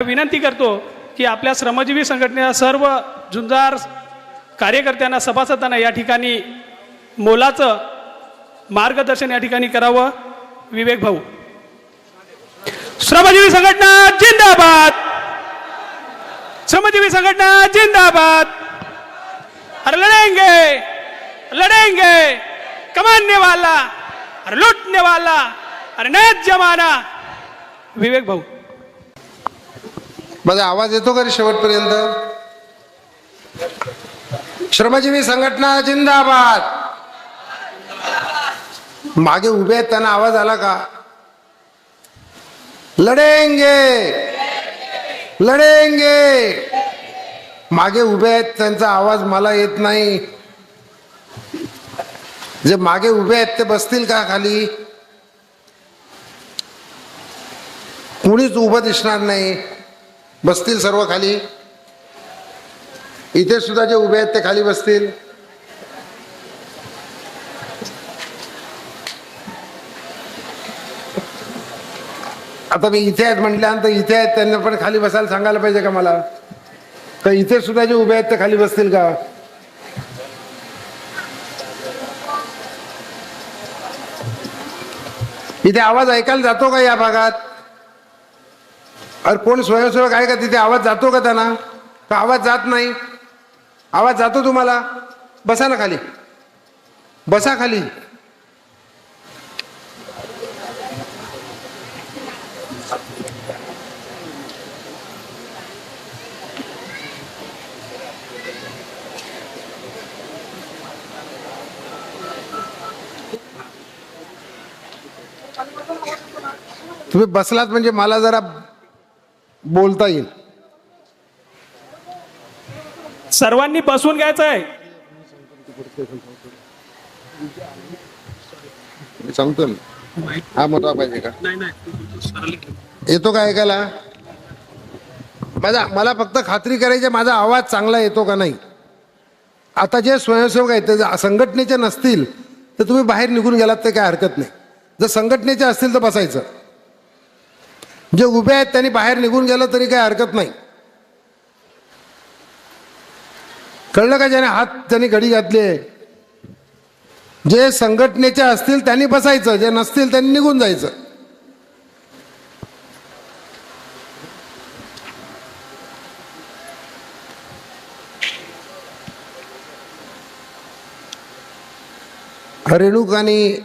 विनंती करतो की आपल्या श्रमजीवी संघटनेच्या सर्व झुंजार कार्यकर्त्यांना सभासदांना या ठिकाणी मोलाचं मार्गदर्शन या ठिकाणी करावं. विवेक भाऊ. श्रमजीवी संघटना जिंदाबाद. श्रमजीवी संघटना जिंदाबाद. अरे लड़ेंगे लड़ेंगे कमाने वाला अरे लूटने वाला अरे नया जमाना. विवेक भाऊ. माझा आवाज येतो का रे शेवटपर्यंत? श्रमजीवी संघटना जिंदाबाद. मागे उभे आहेत त्यांना आवाज आला का? लढेंगे लढेंगे. मागे उभे आहेत त्यांचा आवाज मला येत नाही. जे मागे उभे आहेत ते बसतील का खाली? कुणीच उभं दिसणार नाही. बसतील सर्व खाली. इथे सुद्धा जे उभे आहेत ते खाली बसतील. आता मी इथे आहेत म्हटल्यानंतर इथे आहेत त्यांना पण खाली बसायला सांगायला पाहिजे का मला? तर इथे सुद्धा जे उभे आहेत ते खाली बसतील का? इथे आवाज ऐकायला जातो का या भागात? अरे कोण स्वयंसेवक आहे का तिथे? आवाज जातो का त्यांना? का आवाज जात नाही? आवाज जातो तुम्हाला? बसा ना खाली. बसा खाली. तुम्ही बसलात म्हणजे मला जरा बोलता येईल. सर्वांनी बसून घ्यायचं आहे. सांगतो ना. हा मोठा पाहिजे का? येतो का ऐकायला? मला फक्त खात्री करायची माझा आवाज चांगला येतो का नाही. आता जे स्वयंसेवक आहेत ते संघटनेचे नसतील तर तुम्ही बाहेर निघून गेलात तर काय हरकत नाही. जर संघटनेचे असतील तर बसायचं. जे उभे आहेत त्यांनी बाहेर निघून गेलं तरी काही हरकत नाही. कळलं का? ज्याने हात त्यांनी घडी घातली आहे. जे संघटनेचे असतील त्यांनी बसायचं, जे नसतील त्यांनी निघून जायचं. रेणुकानी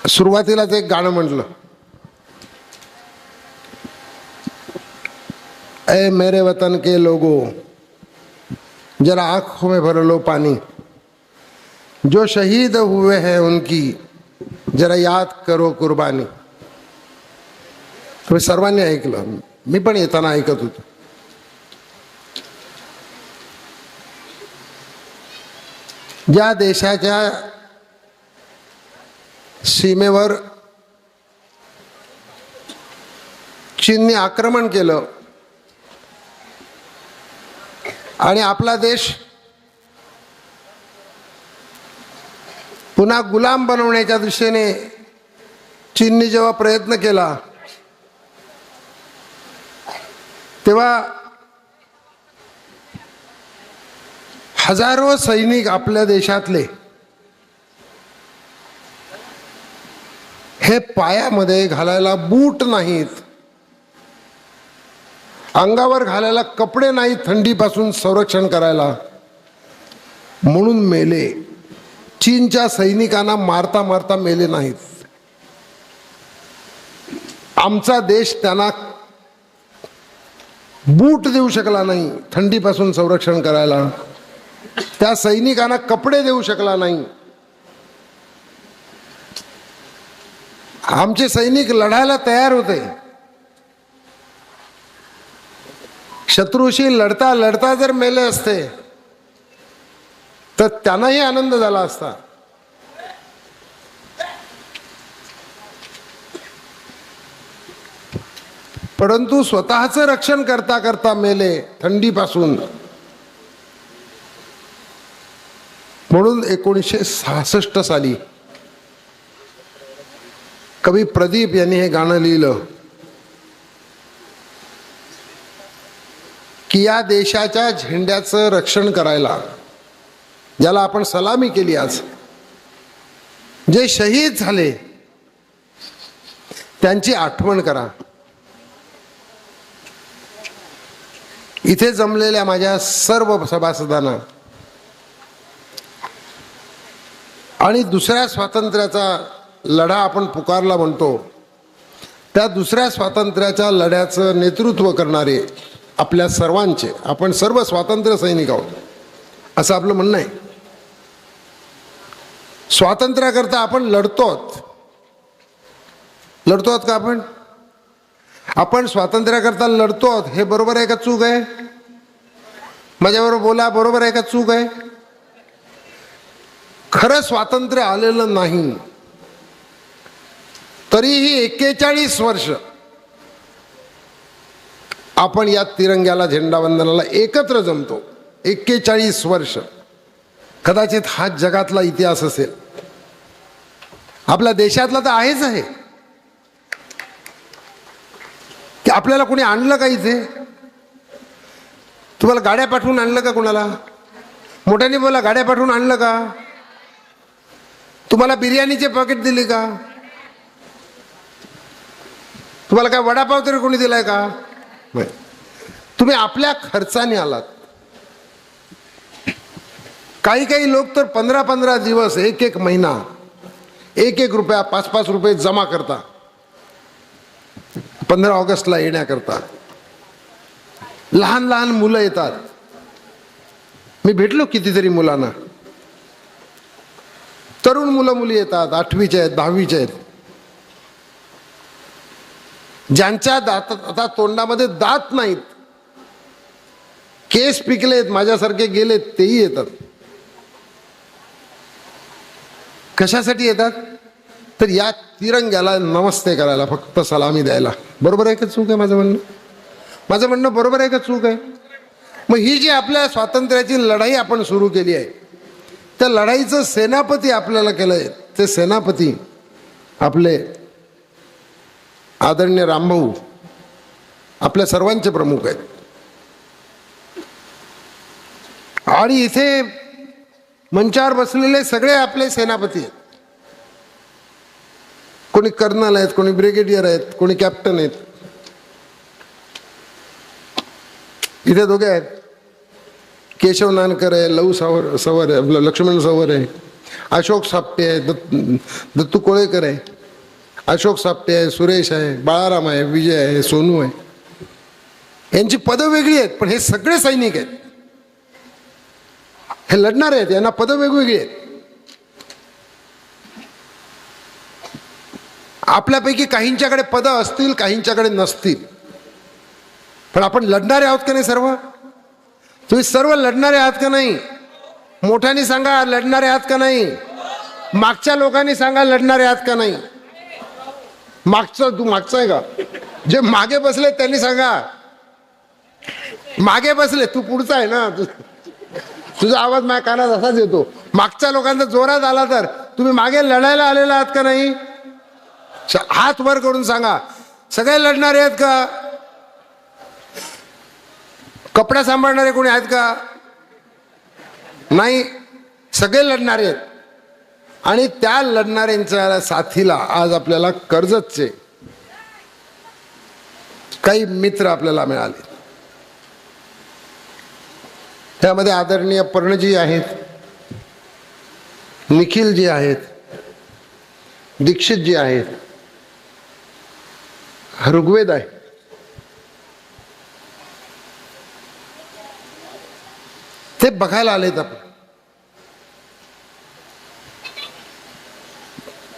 सुरुवातीलाच एक गाणं म्हटलं, ऐ मेरे वतन के लोगों जरा आंखों में भर लो पानी, जो शहीद हुए हैं उनकी जरा याद करो कुर्बानी. तुम्ही सर्वांनी ऐकलं. मी पण येताना ऐकत होतो. ज्या देशाच्या सीमेवर चीनने आक्रमण केलं आणि आपला देश पुन्हा गुलाम बनवण्याच्या दिशेने चीनने जेव्हा प्रयत्न केला तेव्हा हजारो सैनिक आपल्या देशातले हे पायामध्ये घालायला बूट नाहीत, अंगावर घालायला कपडे नाहीत थंडीपासून संरक्षण करायला, म्हणून मेले. चीनच्या सैनिकांना मारता मारता मेले नाहीत. आमचा देश त्यांना बूट देऊ शकला नाही थंडीपासून संरक्षण करायला. त्या सैनिकांना कपडे देऊ शकला नाही. आमचे सैनिक लढायला तयार होते. शत्रूशी लढता लढता जर मेले असते तर त्यांनाही आनंद झाला असता. परंतु स्वतःचं रक्षण करता करता मेले थंडीपासून. म्हणून 1966 साली कवी प्रदीप यांनी हे गाणं लिहिलं की या देशाच्या झेंड्याचं रक्षण करायला, ज्याला आपण सलामी केली आज, जे शहीद झाले त्यांची आठवण करा. इथे जमलेल्या माझ्या सर्व सभासदांना आणि दुसऱ्या स्वातंत्र्याचा लढा आपण पुकारला म्हणतो, त्या दुसऱ्या स्वातंत्र्याच्या लढ्याचं नेतृत्व करणारे आपल्या सर्वांचे, आपण सर्व स्वातंत्र्य सैनिक आहोत असं आपलं म्हणणं आहे. स्वातंत्र्याकरता आपण लढतोत का आपण स्वातंत्र्याकरता लढतोत, हे बरोबर आहे का चूक आहे? माझ्याबरोबर बोला, बरोबर आहे का चूक आहे? खरं स्वातंत्र्य आलेलं नाही तरीही 41 वर्ष आपण या तिरंग्याला, झेंडावंदनाला एकत्र जमतो. 41 वर्ष. कदाचित हा जगातला इतिहास असेल, आपल्या देशातला तर आहेच आहे. की आपल्याला कोणी आणलं का इथे? तुम्हाला गाड्या पाठवून आणलं का? कोणाला? मोठ्याने बोला, गाड्या पाठवून आणलं का? तुम्हाला बिर्याणीचे पॅकेट दिली का? तुम्हाला काय वडापाव तरी कोणी दिलाय का? नाही. तुम्ही आपल्या खर्चाने आलात. काही लोक तर 15-15 दिवस, 1-1 महिना, 1-1 रुपया, 5-5 रुपये जमा करता 15 ऑगस्टला येण्याकरता. लहान लहान मुलं येतात. मी भेटलो कितीतरी मुलांना. तरुण मुलं मुली येतात, 8वीचे आहेत, 10वीचे आहेत. ज्यांच्या दातात आता तोंडामध्ये दात नाहीत, केस पिकलेत, माझ्यासारखे गेलेत, तेही येतात. कशासाठी येतात? तर या तिरंग्याला नमस्ते करायला, फक्त सलामी द्यायला. बरोबर आहे का चूक आहे माझं म्हणणं? माझं म्हणणं बरोबर आहे का चूक आहे? मग ही जी आपल्या स्वातंत्र्याची लढाई आपण सुरू केली आहे, त्या लढाईचं सेनापती आपल्याला केलंय. ते सेनापती आपले आदरणीय रामभाऊ आपल्या सर्वांचे प्रमुख आहेत. आणि इथे मंचावर बसलेले सगळे आपले सेनापती आहेत. कोणी कर्नल आहेत, कोणी ब्रिगेडियर आहेत, कोणी कॅप्टन आहेत. इथे दोघे आहेत, केशव नानकर आहे, लहू सवर आहे, लक्ष्मण सवर आहे, अशोक साप्टे आहे, दत्तू कोळेकर आहे, अशोक साप्टे आहे, सुरेश आहे, बाळाराम आहे, विजय आहे, सोनू आहे. यांची पदं वेगळी आहेत, पण हे सगळे सैनिक आहेत. हे लढणारे आहेत, यांना पदं वेगवेगळी आहेत. आपल्यापैकी काहींच्याकडे पदं असतील, काहींच्याकडे नसतील, पण आपण लढणारे आहोत का नाही? सर्व तुम्ही सर्व लढणारे आहात का नाही? मोठ्याने सांगा, लढणारे आहात का नाही? मागच्या लोकांनी सांगा, लढणारे आहात का नाही? तू मागचा आहे का? जे मागे बसले त्यांनी सांगा. मागे बसले, तू पुढचा आहे ना. तुझा आवाज माझ्या कानात असाच येतो. मागच्या लोकांचा जोरात आला तर तुम्ही मागे लढायला आलेला आहात का नाही? हात वर करून सांगा. सगळे लढणारे आहेत का? कपडा सांभाळणारे कोणी आहेत का? नाही. सगळे लढणारे आहेत. आणि त्या लढणाऱ्यांच्या साथीला आज आपल्याला कर्जतचे काही मित्र आपल्याला मिळाले. त्यामध्ये आदरणीय पर्णजी आहेत, निखिलजी आहेत, दीक्षितजी आहेत, ऋग्वेद आहे. ते बघायला आलेत आपण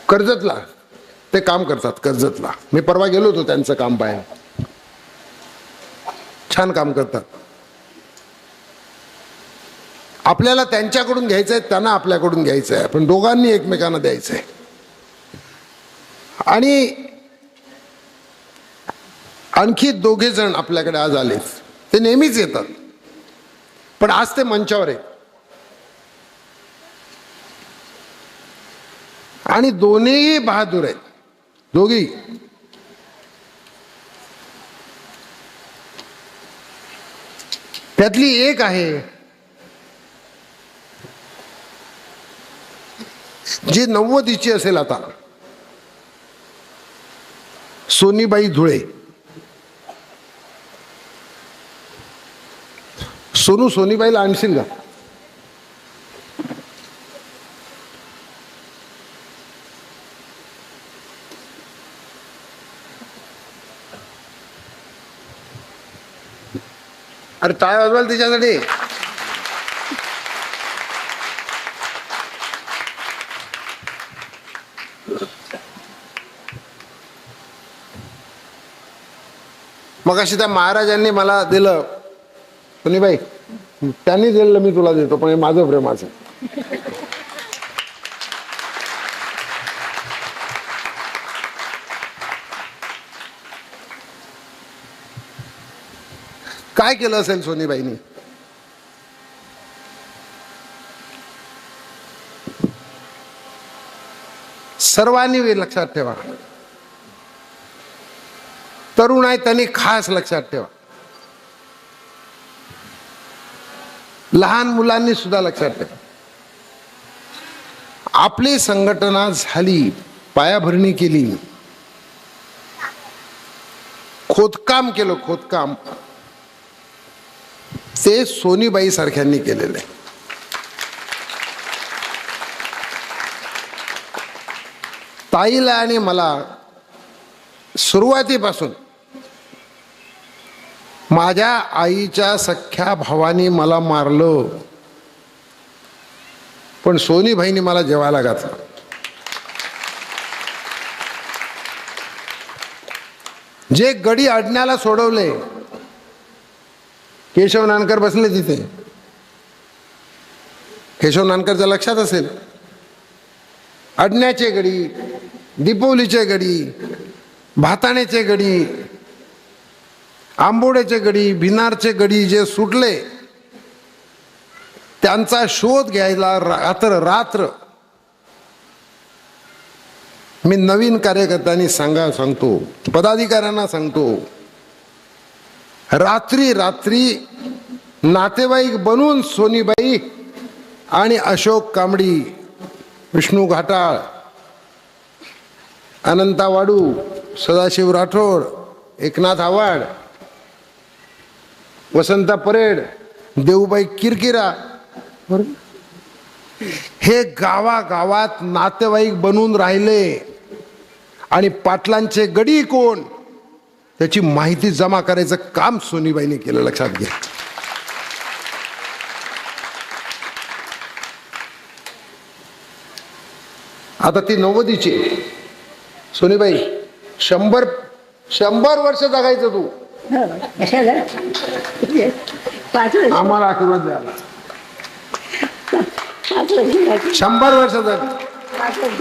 कर्जतला. ते काम करतात कर्जतला. मी परवा गेलो होतो त्यांचं काम पाहायला. छान काम करतात. आपल्याला त्यांच्याकडून घ्यायचं आहे, त्यांना आपल्याकडून घ्यायचं आहे. आपण दोघांनी एकमेकांना द्यायचं आहे. आणि आणखी 2 जण आपल्याकडे आज आले. ते नेहमीच येतात, पण आज ते मंचावर आहेत. आणि दोन्हीही बहादूर आहेत. दोघी. त्यातली एक आहे जी 90ची असेल आता, सोनीबाई धुळे. सोनू, सोनीबाईला आणशील का? अरे टाळ्या वाजवाल तिच्यासाठी. मगाशी त्या महाराजांनी मला दिलं, सोनीबाई त्यांनी दिलेलं मी तुला देतो, पण हे माझं प्रेमाचं. काय केलं असेल सोनीबाईंनी? सर्वांनी लक्षात ठेवा, तरुण आहे त्यांनी खास लक्षात ठेवा, लहान मुलांनी सुद्धा लक्षात ठेवा. आपली संघटना झाली, पायाभरणी केली, खोदकाम केलं, खोदकाम ते सोनीबाई सारख्यांनी केलेलं आहे. ताईला आणि मला सुरुवातीपासून माझ्या आईच्या सख्या भावानी मला मारलं, पण सोनीबाईंनी मला जेवायला घातलं. जे गडी अडण्याला सोडवले, केशव नानकर बसले तिथे, केशव नानकरच्या लक्षात असेल, अडण्याचे गडी, दिपोलीचे गडी, भाताण्याचे गडी, आंबोड्याचे गडी, भिनारचे गडी जे सुटले, त्यांचा शोध घ्यायला रात्र मी नवीन कार्यकर्त्यांनी सांगतो, पदाधिकाऱ्यांना सांगतो, रात्री रात्री नातेवाईक बनून सोनीबाई आणि अशोक कांबडी, विष्णू घाटाळ, अनंता वाडू, सदाशिव राठोड, एकनाथ आव्हाड, वसंता परेड, देऊबाई किरकिरा, हे गावागावात नातेवाईक बनून राहिले आणि पाटलांचे गडी कोण त्याची माहिती जमा करायचं काम सोनीबाईंनी केलं. लक्षात घ्या. आता ती 90ची सोनीबाई, 100 वर्ष जगायचं तू. आम्हाला आशीर्वाद द्यायला 100 वर्ष जग. 5 वर्ष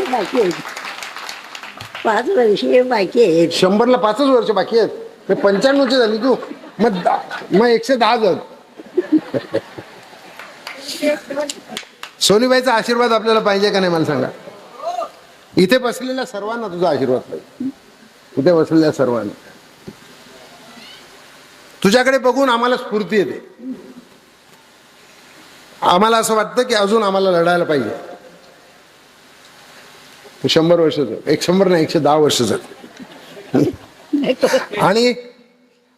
बाकी आहेत. 100ला 5च वर्ष बाकी आहेत. 95ची झाली तू, मग 110 जग. सोनीबाईचा आशीर्वाद आपल्याला पाहिजे का नाही मला सांगा. इथे बसलेल्या सर्वांना तुझा आशीर्वाद पाहिजे. इथे बसलेल्या सर्वांना तुझ्याकडे बघून आम्हाला स्फूर्ती येते. आम्हाला असं वाटतं की अजून आम्हाला लढायला पाहिजे. 100 वर्ष जग, 100 नाही 110 वर्ष जग. आणि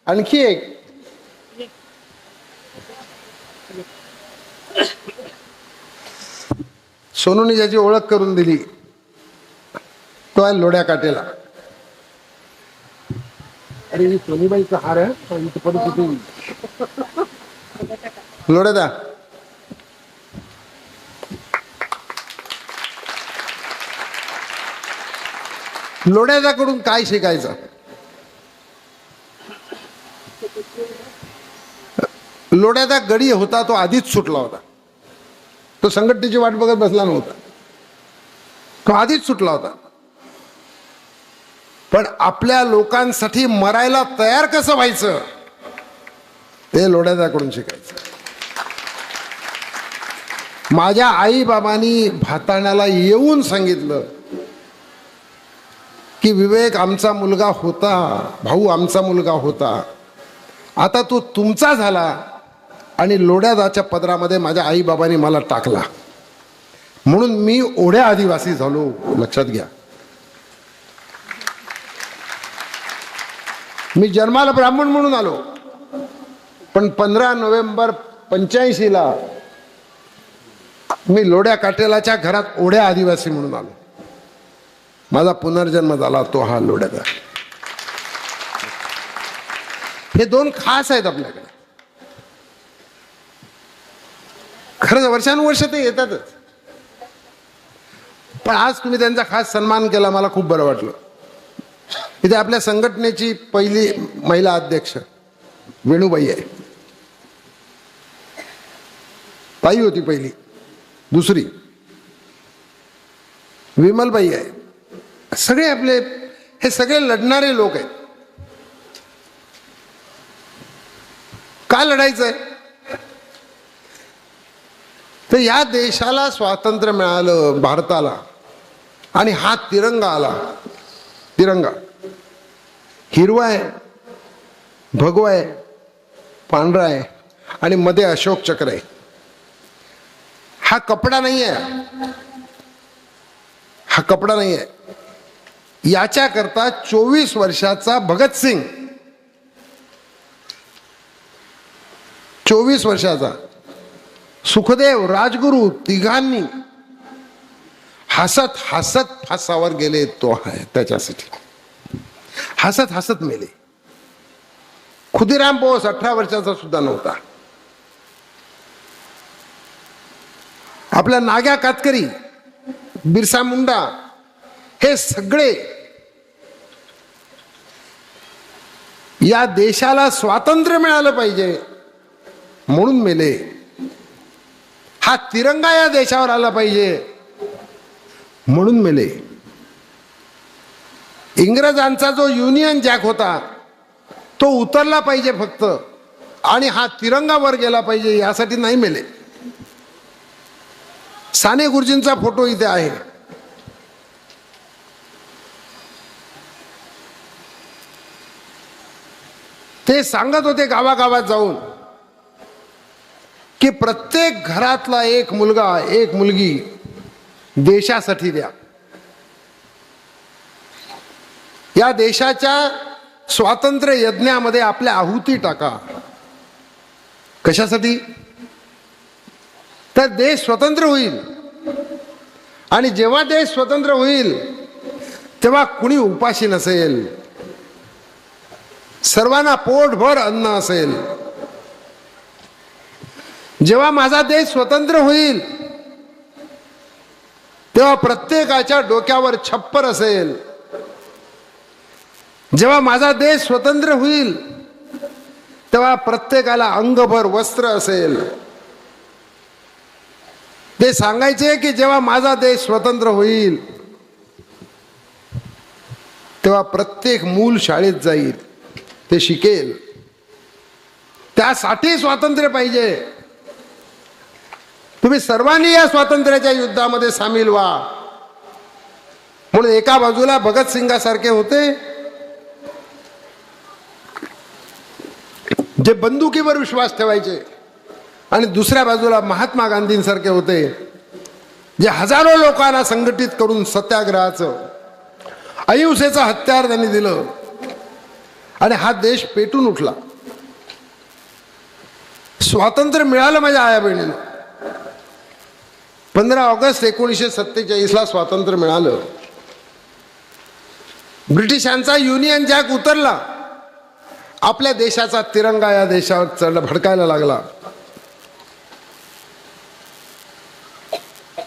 आणखी एक, सोनूने ज्याची ओळख करून दिली तो आहे लोड्या काटेला. अरे ही सोनीबाईचा हार आहे, लोड्यादा लोड्यादाकडून काय शिकायचं. लोड्यादा गडी होता तो आधीच सुटला होता. तो संघटनेची वाट बघत बसला नव्हता, तो आधीच सुटला होता. पण आपल्या लोकांसाठी मरायला तयार कसं व्हायचं ते लोड्यादाकडून शिकायचं. माझ्या आई बाबांनी भाताण्याला येऊन सांगितलं की विवेक आमचा मुलगा होता, भाऊ आमचा मुलगा होता, आता तो तुमचा झाला आणि लोढ्यादाच्या पदरामध्ये माझ्या आईबाबांनी मला टाकला, म्हणून मी ओढ्या आदिवासी झालो. लक्षात घ्या, मी जन्माला ब्राह्मण म्हणून आलो, पण 15 नोव्हेंबर 85ला मी लोढ्या काटेलाच्या घरात ओढ्या आदिवासी म्हणून आलो. माझा पुनर्जन्म झाला तो हा लोढ्याचा. हे दोन खास आहेत आपल्याकडे. खरंच वर्षानुवर्ष ते येतातच, पण आज तुम्ही त्यांचा खास सन्मान केला, मला खूप बरं वाटलं. इथे आपल्या संघटनेची पहिली महिला अध्यक्ष वेणूबाई आहे, ताई होती पहिली, दुसरी विमलबाई आहे. सगळे आपले हे सगळे लढणारे लोक आहेत. का लढायचंय? तर या देशाला स्वातंत्र्य मिळालं, भारताला, आणि हा तिरंगा आला. तिरंगा हिरवा आहे, भगवा आहे, पांढरा आहे आणि मध्ये अशोक चक्र आहे. हा कपडा नाही आहे, हा कपडा नाही आहे. याच्याकरता 24 वर्षाचा भगतसिंग, 24 वर्षाचा सुखदेव, राजगुरू, तिघांनी हसत हसत फासावर गेले. तो आहे त्याच्यासाठी हसत हसत मेले. खुदिराम बोस 18 वर्षाचा सुद्धा नव्हता. आपल्या नाग्या कातकरी, बिरसा मुंडा, हे सगळे या देशाला स्वातंत्र्य मिळालं पाहिजे म्हणून मेले. हा तिरंगा या देशावर आला पाहिजे म्हणून मेले. इंग्रजांचा जो युनियन जॅक होता तो उतरला पाहिजे फक्त, आणि हा तिरंगा वर गेला पाहिजे यासाठी नाही मेले. साने गुरुजींचा फोटो इथे आहे. ते सांगत होते गावागावात जाऊन की प्रत्येक घरातला एक मुलगा, एक मुलगी देशासाठी द्या. या देशाच्या स्वातंत्र्य यज्ञामध्ये आपल्या आहुती टाका. कशासाठी? तर देश स्वतंत्र होईल, आणि जेव्हा देश स्वतंत्र होईल तेव्हा कुणी उपाशी नसेल, सर्वांना पोटभर अन्न असेल. जेव्हा माझा देश स्वतंत्र होईल तेव्हा प्रत्येकाच्या डोक्यावर छप्पर असेल. जेव्हा माझा देश स्वतंत्र होईल तेव्हा प्रत्येकाला अंगभर वस्त्र असेल. ते सांगायचे की जेव्हा माझा देश स्वतंत्र होईल तेव्हा प्रत्येक मूल शाळेत जाईल, ते शिकेल. त्यासाठी स्वातंत्र्य पाहिजे. तुम्ही सर्वांनी या स्वातंत्र्याच्या युद्धामध्ये सामील व्हा. म्हणून एका बाजूला भगतसिंगासारखे होते जे बंदुकीवर विश्वास ठेवायचे, आणि दुसऱ्या बाजूला महात्मा गांधींसारखे होते जे हजारो लोकांना संघटित करून सत्याग्रहाचं, अहिंसेचं हत्यार त्यांनी दिलं, आणि हा देश पेटून उठला. स्वातंत्र्य मिळालं माझ्या आया बहिणीनं. 15 ऑगस्ट 1947ला स्वातंत्र्य मिळालं. ब्रिटिशांचा युनियन जॅक उतरला. आपल्या देशाचा तिरंगा या देशावर भडकायला लागला.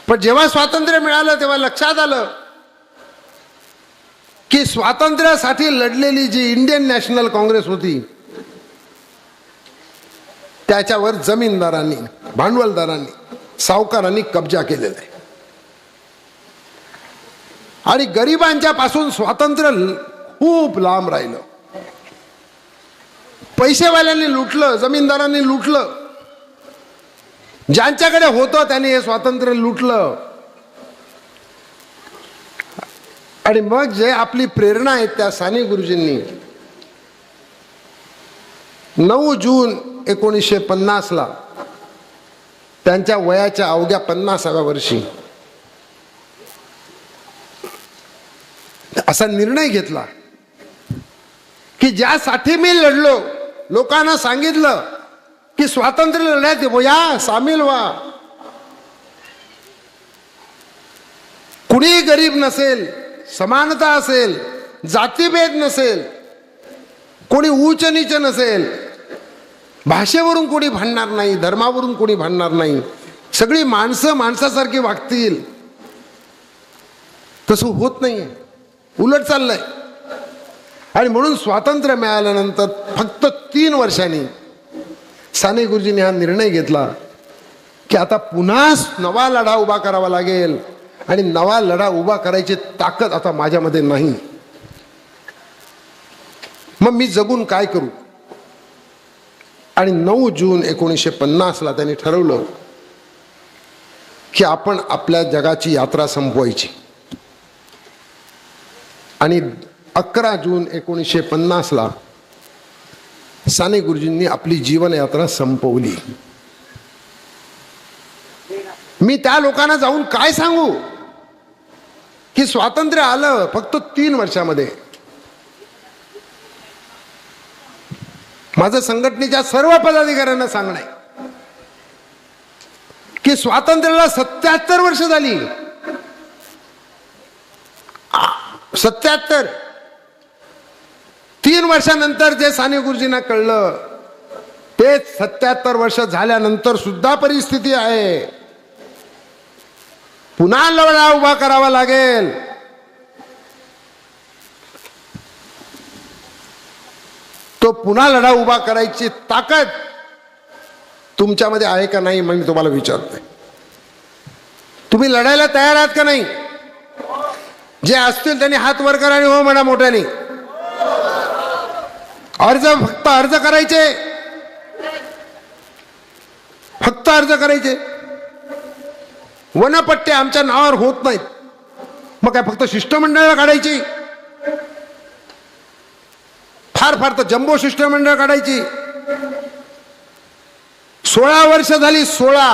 पण जेव्हा स्वातंत्र्य मिळालं तेव्हा लक्षात आलं की स्वातंत्र्यासाठी लढलेली जी इंडियन नॅशनल काँग्रेस होती त्याच्यावर जमीनदारांनी, भांडवलदारांनी, सावकारांनी कब्जा केलेला आहे. आणि गरिबांच्या पासून स्वातंत्र्य खूप लांब राहिलं. पैसेवाल्यांनी लुटलं, जमीनदारांनी लुटलं, ज्यांच्याकडे होतं त्यांनी हे स्वातंत्र्य लुटलं. आणि मग जे आपली प्रेरणा आहे त्या साने गुरुजींनी 9 जून 1950 त्यांच्या वयाच्या अवघ्या 50व्या वर्षी असा निर्णय घेतला की ज्यासाठी मी लढलो, लोकांना सांगितलं की स्वातंत्र्य लढ्यात या, सामील व्हा. कुणी गरीब नसेल, समानता असेल, जातीभेद नसेल, कोणी उच्च नीच नसेल, भाषेवरून कोणी भांडणार नाही, धर्मावरून कोणी भांडणार नाही, सगळी माणसं माणसासारखी वागतील. तसं होत नाहीये, उलट चाललंय. आणि म्हणून स्वातंत्र्य मिळाल्यानंतर फक्त 3 वर्षांनी साने गुरुजींनी हा निर्णय घेतला की आता पुन्हा नवा लढा उभा करावा लागेल. आणि नवा लढा उभा करायची ताकद आता माझ्यामध्ये नाही. मग मी जगून काय करू. आणि 9 जून 1950 त्यांनी ठरवलं की आपण आपल्या जगाची यात्रा संपवायची. आणि 11 जून 1950 साने गुरुजींनी आपली जीवनयात्रा संपवली. मी त्या लोकांना जाऊन काय सांगू की स्वातंत्र्य आलं फक्त 3 वर्षामध्ये. माझं संघटनेच्या सर्व पदाधिकाऱ्यांना सांगणं आहे की स्वातंत्र्याला 77 वर्ष झाली. 77. 3 वर्षानंतर जे साने गुरुजींना कळलं ते 77 वर्ष झाल्यानंतर सुद्धा परिस्थिती आहे. पुन्हा लढा उभा करावा लागेल. तो पुन्हा लढा उभा करायची ताकद तुमच्यामध्ये आहे का नाही मी तुम्हाला विचारतोय. तुम्ही लढायला तयार आहात का नाही. जे असतील त्यांनी हात वर करा आणि हो म्हणा मोठ्याने. फक्त अर्ज करायचे, फक्त अर्ज करायचे. वनपट्टे आमच्या नावावर होत नाहीत, मग काय फक्त शिष्टमंडळाला काढायची. फार फार तर जम्बो शिष्टमंडळ काढायची. 16 वर्ष झाली, 16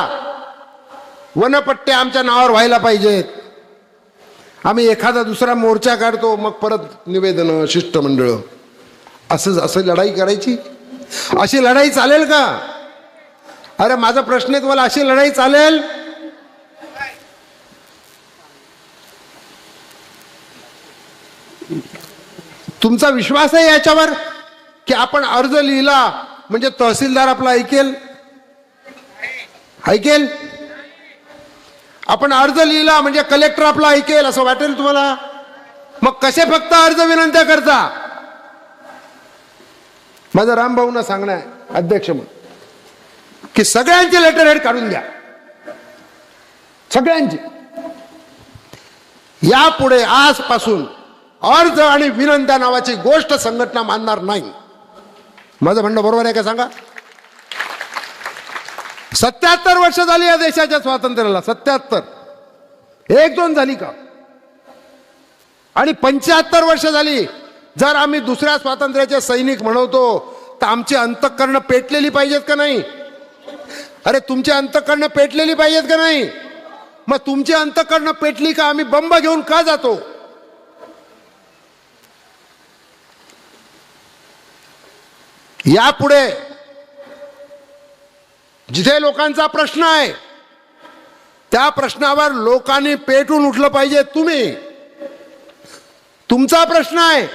वनपट्टे आमच्या नावावर व्हायला पाहिजेत. आम्ही एखादा दुसरा मोर्चा काढतो, मग परत निवेदन, शिष्टमंडळ. असं लढाई करायची. अशी लढाई चालेल का. अरे माझा प्रश्न आहे तुम्हाला, अशी लढाई चालेल. तुमचा विश्वास आहे याच्यावर की आपण अर्ज लिहिला म्हणजे तहसीलदार आपला ऐकेल. आपण अर्ज लिहिला म्हणजे कलेक्टर आपला ऐकेल असं वाटेल तुम्हाला. मग कसे फक्त अर्ज विनंत्या करता. माझं रामभाऊंना सांगणं आहे अध्यक्ष म्हणून की सगळ्यांचे लेटर हेड काढून द्या. सगळ्यांचे. यापुढे आजपासून अर्ज आणि विनंत्या नावाची गोष्ट संघटना मानणार नाही. माझं म्हणणं बरोबर आहे का सांगा. 77 वर्ष झाली या देशाच्या स्वातंत्र्याला. 77. 1-2 झाली का. आणि 75 वर्ष झाली. जर आम्ही दुसऱ्या स्वातंत्र्याचे सैनिक म्हणवतो तर आमची अंतःकरणं पेटलेली पाहिजेत का नाही. अरे तुमची अंतःकरणं पेटलेली पाहिजेत का नाही. मग तुमची अंतःकरणं पेटली का आम्ही बंब घेऊन का जातो. यापुढे जिथे लोकांचा प्रश्न आहे त्या प्रश्नावर लोकांनी पेटून उठलं पाहिजे. तुमचा प्रश्न आहे.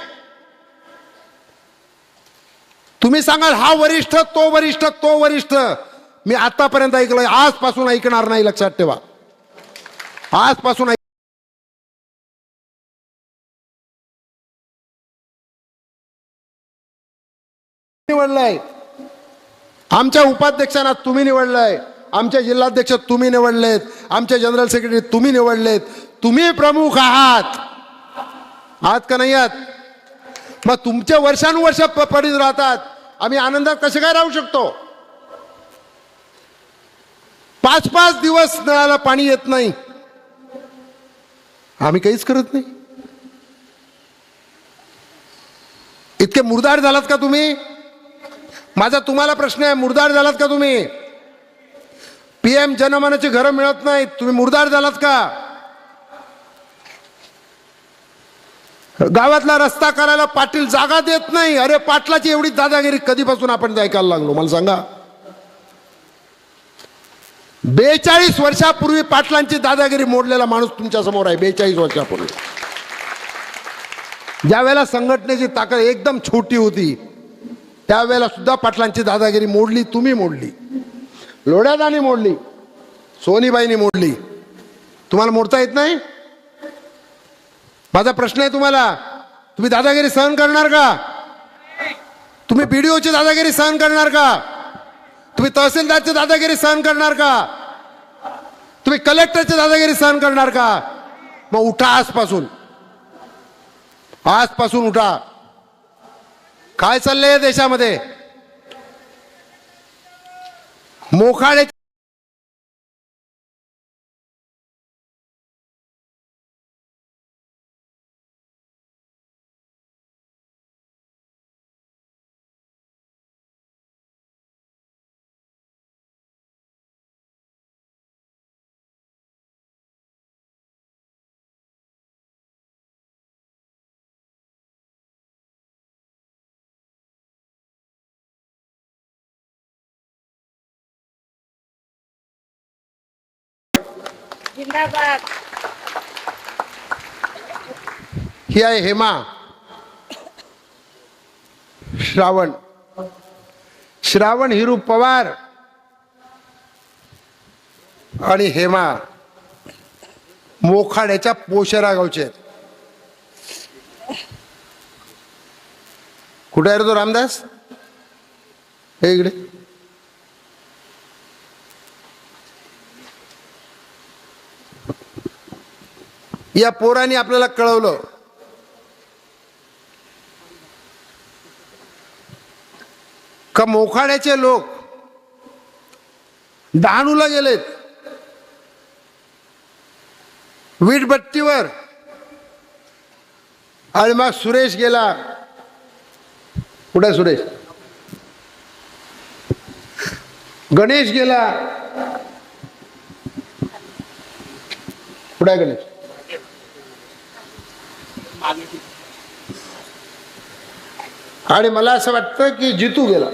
तुम्ही सांगाल हा वरिष्ठ, तो वरिष्ठ, तो वरिष्ठ. मी आतापर्यंत ऐकलंय, आजपासून ऐकणार नाही. लक्षात ठेवा. आजपासून निवडलंय. आमच्या उपाध्यक्षांना तुम्ही निवडलंय. आमचे जिल्हाध्यक्ष तुम्ही निवडलेत. आमचे जनरल सेक्रेटरी तुम्ही निवडलेत. तुम्ही प्रमुख आहात का नाही आहात. मग तुमचे वर्षानुवर्ष पडीत राहतात. आम्ही आनंदात कसे काय राहू शकतो. 5-5 दिवस नळाला पाणी येत नाही. आम्ही काहीच करत नाही. इतके मुरदार झालात का तुम्ही? माझा तुम्हाला प्रश्न आहे, मुरदार झालात का तुम्ही? PM जनमानाची घरं मिळत नाहीत, तुम्ही मुरदार झालात का? गावातला रस्ता करायला पाटील जागा देत नाही. अरे पाटलाची एवढी दादागिरी कधीपासून आपण ऐकायला लागलो मला सांगा? 42 वर्षापूर्वी पाटलांची दादागिरी मोडलेला माणूस तुमच्या समोर आहे. 42 वर्षापूर्वी, ज्या वेळेला संघटनेची ताकद एकदम छोटी होती, त्यावेळेला सुद्धा पाटलांची दादागिरी मोडली. तुम्ही मोडली, लोढ्यादानी मोडली, सोनीबाईंनी मोडली. तुम्हाला मोडता येत नाही? माझा प्रश्न आहे तुम्हाला, तुम्ही दादागिरी सहन करणार का? तुम्ही BDOची दादागिरी सहन करणार का? तुम्ही तहसीलदारची दादागिरी सहन करणार का? तुम्ही कलेक्टरची दादागिरी सहन करणार का? मग उठा आजपासून उठा. काय चाललंय या देशामध्ये? मोखाडे जिंदाबाद. ही आहे हेमा, श्रावण हिरू पवार आणि हेमा मोखाड्याच्या पोशेरा गावचे आहेत. कुठे आहे रे तो रामदास? हे इकडे. या पोरांनी आपल्याला कळवलं का मोखाड्याचे लोक डहाणूला गेलेत वीटभट्टीवर, आणि मग सुरेश गेला. कुठे सुरेश? गणेश गेला. कुठे गणेश? आणि मला असं वाटतं की जितू गेला.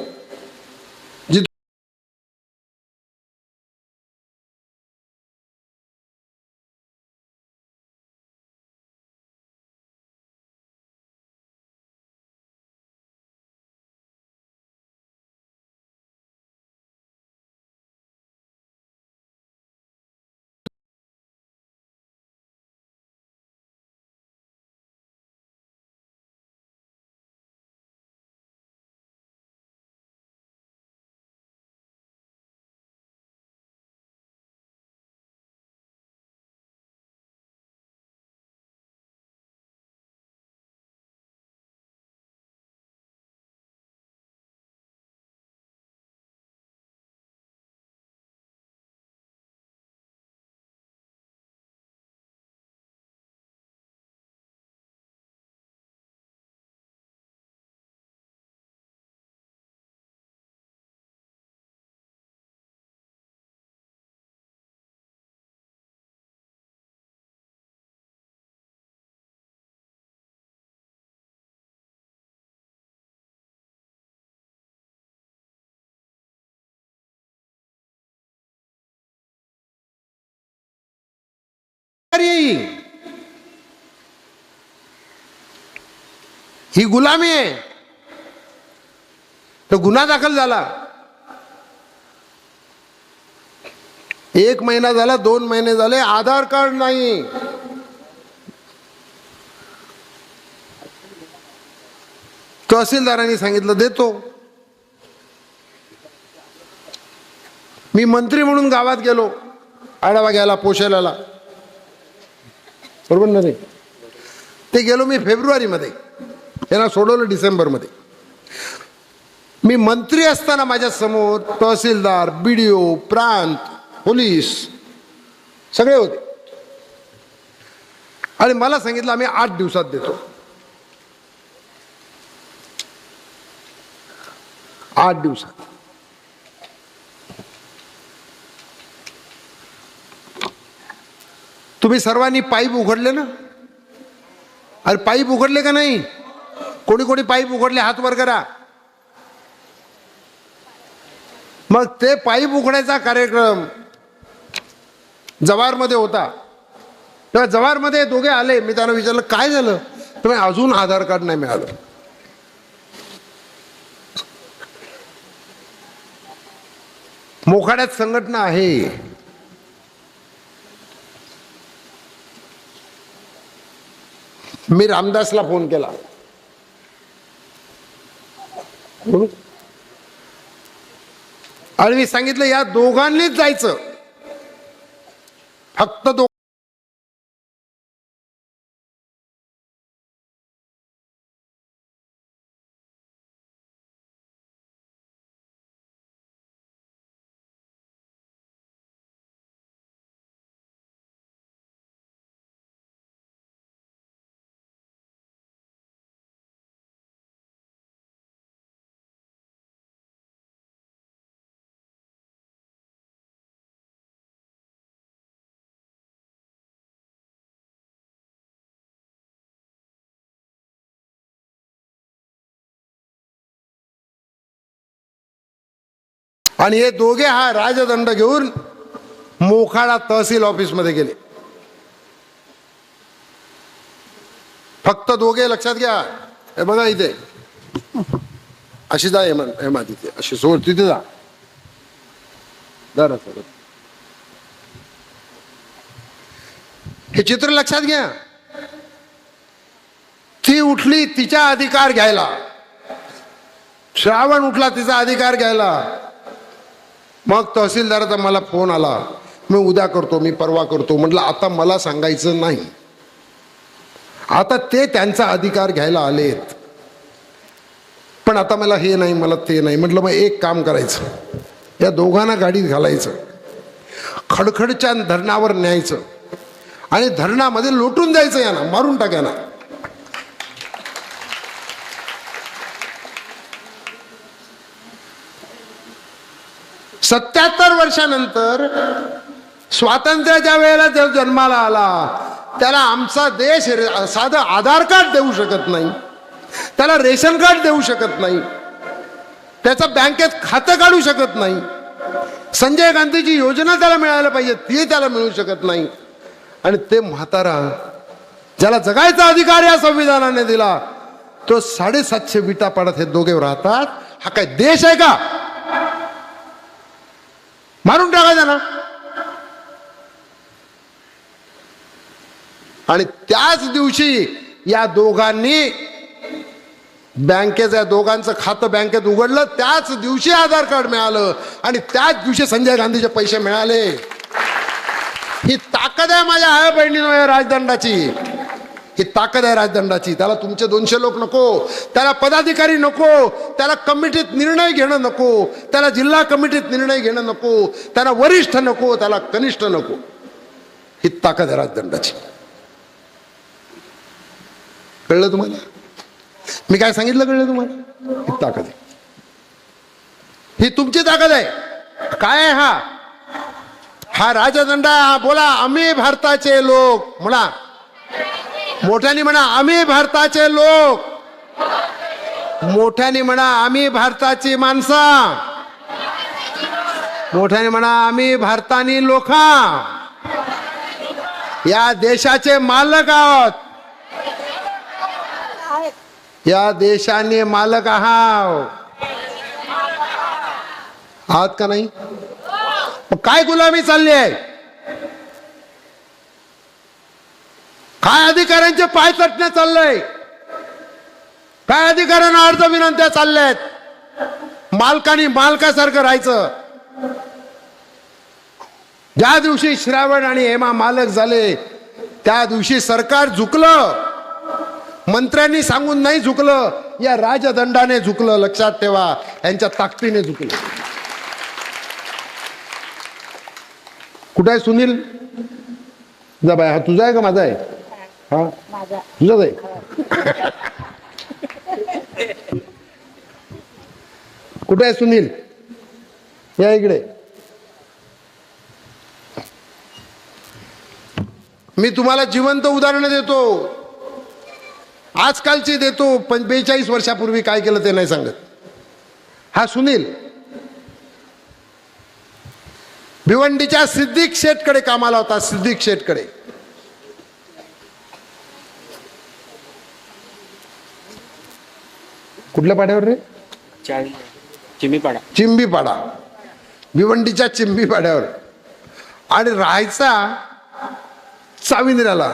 ही गुलामी आहे. तो गुन्हा दाखल झाला. 1 महिना झाला, 2 महिने झाले, आधार कार्ड नाही. तहसीलदारांनी सांगितलं देतो. मी मंत्री म्हणून गावात गेलो आढावा घ्यायला पोशेल्याला, बरोबर ना रे? ते गेलो मी फेब्रुवारीमध्ये, त्यांना सोडवलं डिसेंबरमध्ये. मी मंत्री असताना माझ्या समोर तहसीलदार, BDO, प्रांत, पोलीस सगळे होते. आणि मला सांगितलं आम्ही 8 दिवसात देतो. 8 दिवसात. तुम्ही सर्वांनी पाईप उघडले ना? अरे पाईप उघडले का नाही? कोणी कोणी पाईप उघडले हात वर करा. मग ते पाईप उघडायचा कार्यक्रम जव्हारमध्ये होता. तेव्हा जव्हारमध्ये दोघे आले. मी त्यांना विचारलं काय झालं? तर अजून आधार कार्ड नाही मिळालं. मोखाड्यात संघटना आहे. मी रामदासला फोन केला. आणि मी सांगितलं या दोघांनीच जायचं. फक्त आणि हे दोघे हा राजदंड घेऊन मोखाडा तहसील ऑफिस मध्ये गेले. फक्त दोघे. लक्षात घ्या. हे बघा इथे अशी जा. हेमा तिथे अशी सोड. तिथे जा. हे चित्र लक्षात घ्या. ती उठली तिचा अधिकार घ्यायला. श्रावण उठला तिचा अधिकार घ्यायला. मग तहसीलदाराचा मला फोन आला. मी उद्या करतो, मी परवा करतो. म्हटलं आता मला सांगायचं नाही. आता ते त्यांचा अधिकार घ्यायला आलेत. पण आता मला हे नाही, मला ते नाही. म्हटलं मग एक काम करायचं. या दोघांना गाडीत घालायचं, खडखडच्या धरणावर न्यायचं आणि धरणामध्ये लोटून द्यायचं. यांना मारून टाक. यांना 77 वर्षानंतर स्वातंत्र्याच्या वेळेला जो जन्माला आला त्याला आमचा देश साधं आधार कार्ड देऊ शकत नाही, त्याला रेशन कार्ड देऊ शकत नाही, त्याचं बँकेत खातं काढू शकत नाही. संजय गांधीची योजना त्याला मिळायला पाहिजे ती त्याला मिळू शकत नाही. आणि ते म्हातारा ज्याला जगायचा अधिकार या संविधानाने दिला तो 750 विटा पाडत हे दोघे राहतात. हा काय देश आहे का? मारून टाकायचा ना. आणि त्याच दिवशी या दोघांनी बँकेचं दोघांचं खातं बँकेत उघडलं. त्याच दिवशी आधार कार्ड मिळालं आणि त्याच दिवशी संजय गांधीचे पैसे मिळाले. ही ताकद आहे माझ्या आया बहिणीनो या राजदंडाची. ही ताकद आहे राजदंडाची. त्याला तुमचे 200 लोक नको, त्याला पदाधिकारी नको, त्याला कमिटीत निर्णय घेणं नको, त्याला जिल्हा कमिटीत निर्णय घेणं नको, त्याला वरिष्ठ नको, त्याला कनिष्ठ नको. ही ताकद आहे राजदंडाची. कळलं तुम्हाला? मी काय सांगितलं कळलं तुम्हाला? ही ताकद आहे. ही तुमची ताकद आहे. काय आहे हा? हा राजदंड आहे. हा बोला आम्ही भारताचे लोक म्हणा. मोठ्याने म्हणा आम्ही भारताचे लोक. मोठ्याने म्हणा आम्ही भारताची माणसं. मोठ्याने म्हणा आम्ही भारतानी लोका. या देशाचे मालक आहोत. या देशाने मालक आहात. आहात का नाही? काय गुलामी चालली आहे? काय अधिकाऱ्यांचे पाय चटणे चाललंय? काय अधिकाऱ्यांना अर्ज विनंत्या चालल्यात? मालकानी मालकासारखं राहायचं. ज्या दिवशी श्रावण आणि हेमा मालक झाले त्या दिवशी सरकार झुकलं. मंत्र्यांनी सांगून नाही झुकलं, या राजदंडाने झुकलं. लक्षात ठेवा, यांच्या ताकदीने झुकलं. कुठे आहे सुनील? जा बाय. हा तुझा आहे का माझा आहे? हा तुझाच आहे. कुठे आहे सुनील? या इकडे. मी तुम्हाला जिवंत उदाहरणं देतो, आजकालची देतो. 42 वर्षापूर्वी काय केलं ते नाही सांगत. हा सुनील भिवंडीच्या सिद्दीक शेठकडे कामाला होता. सिद्दीक शेठकडे. कुठल्या पाड्यावर रे? चिंबीपाडा. चिंबीपाडा. भिवंडीच्या चिंबीपाड्यावर. आणि राहायचा चाविंद्र्याला.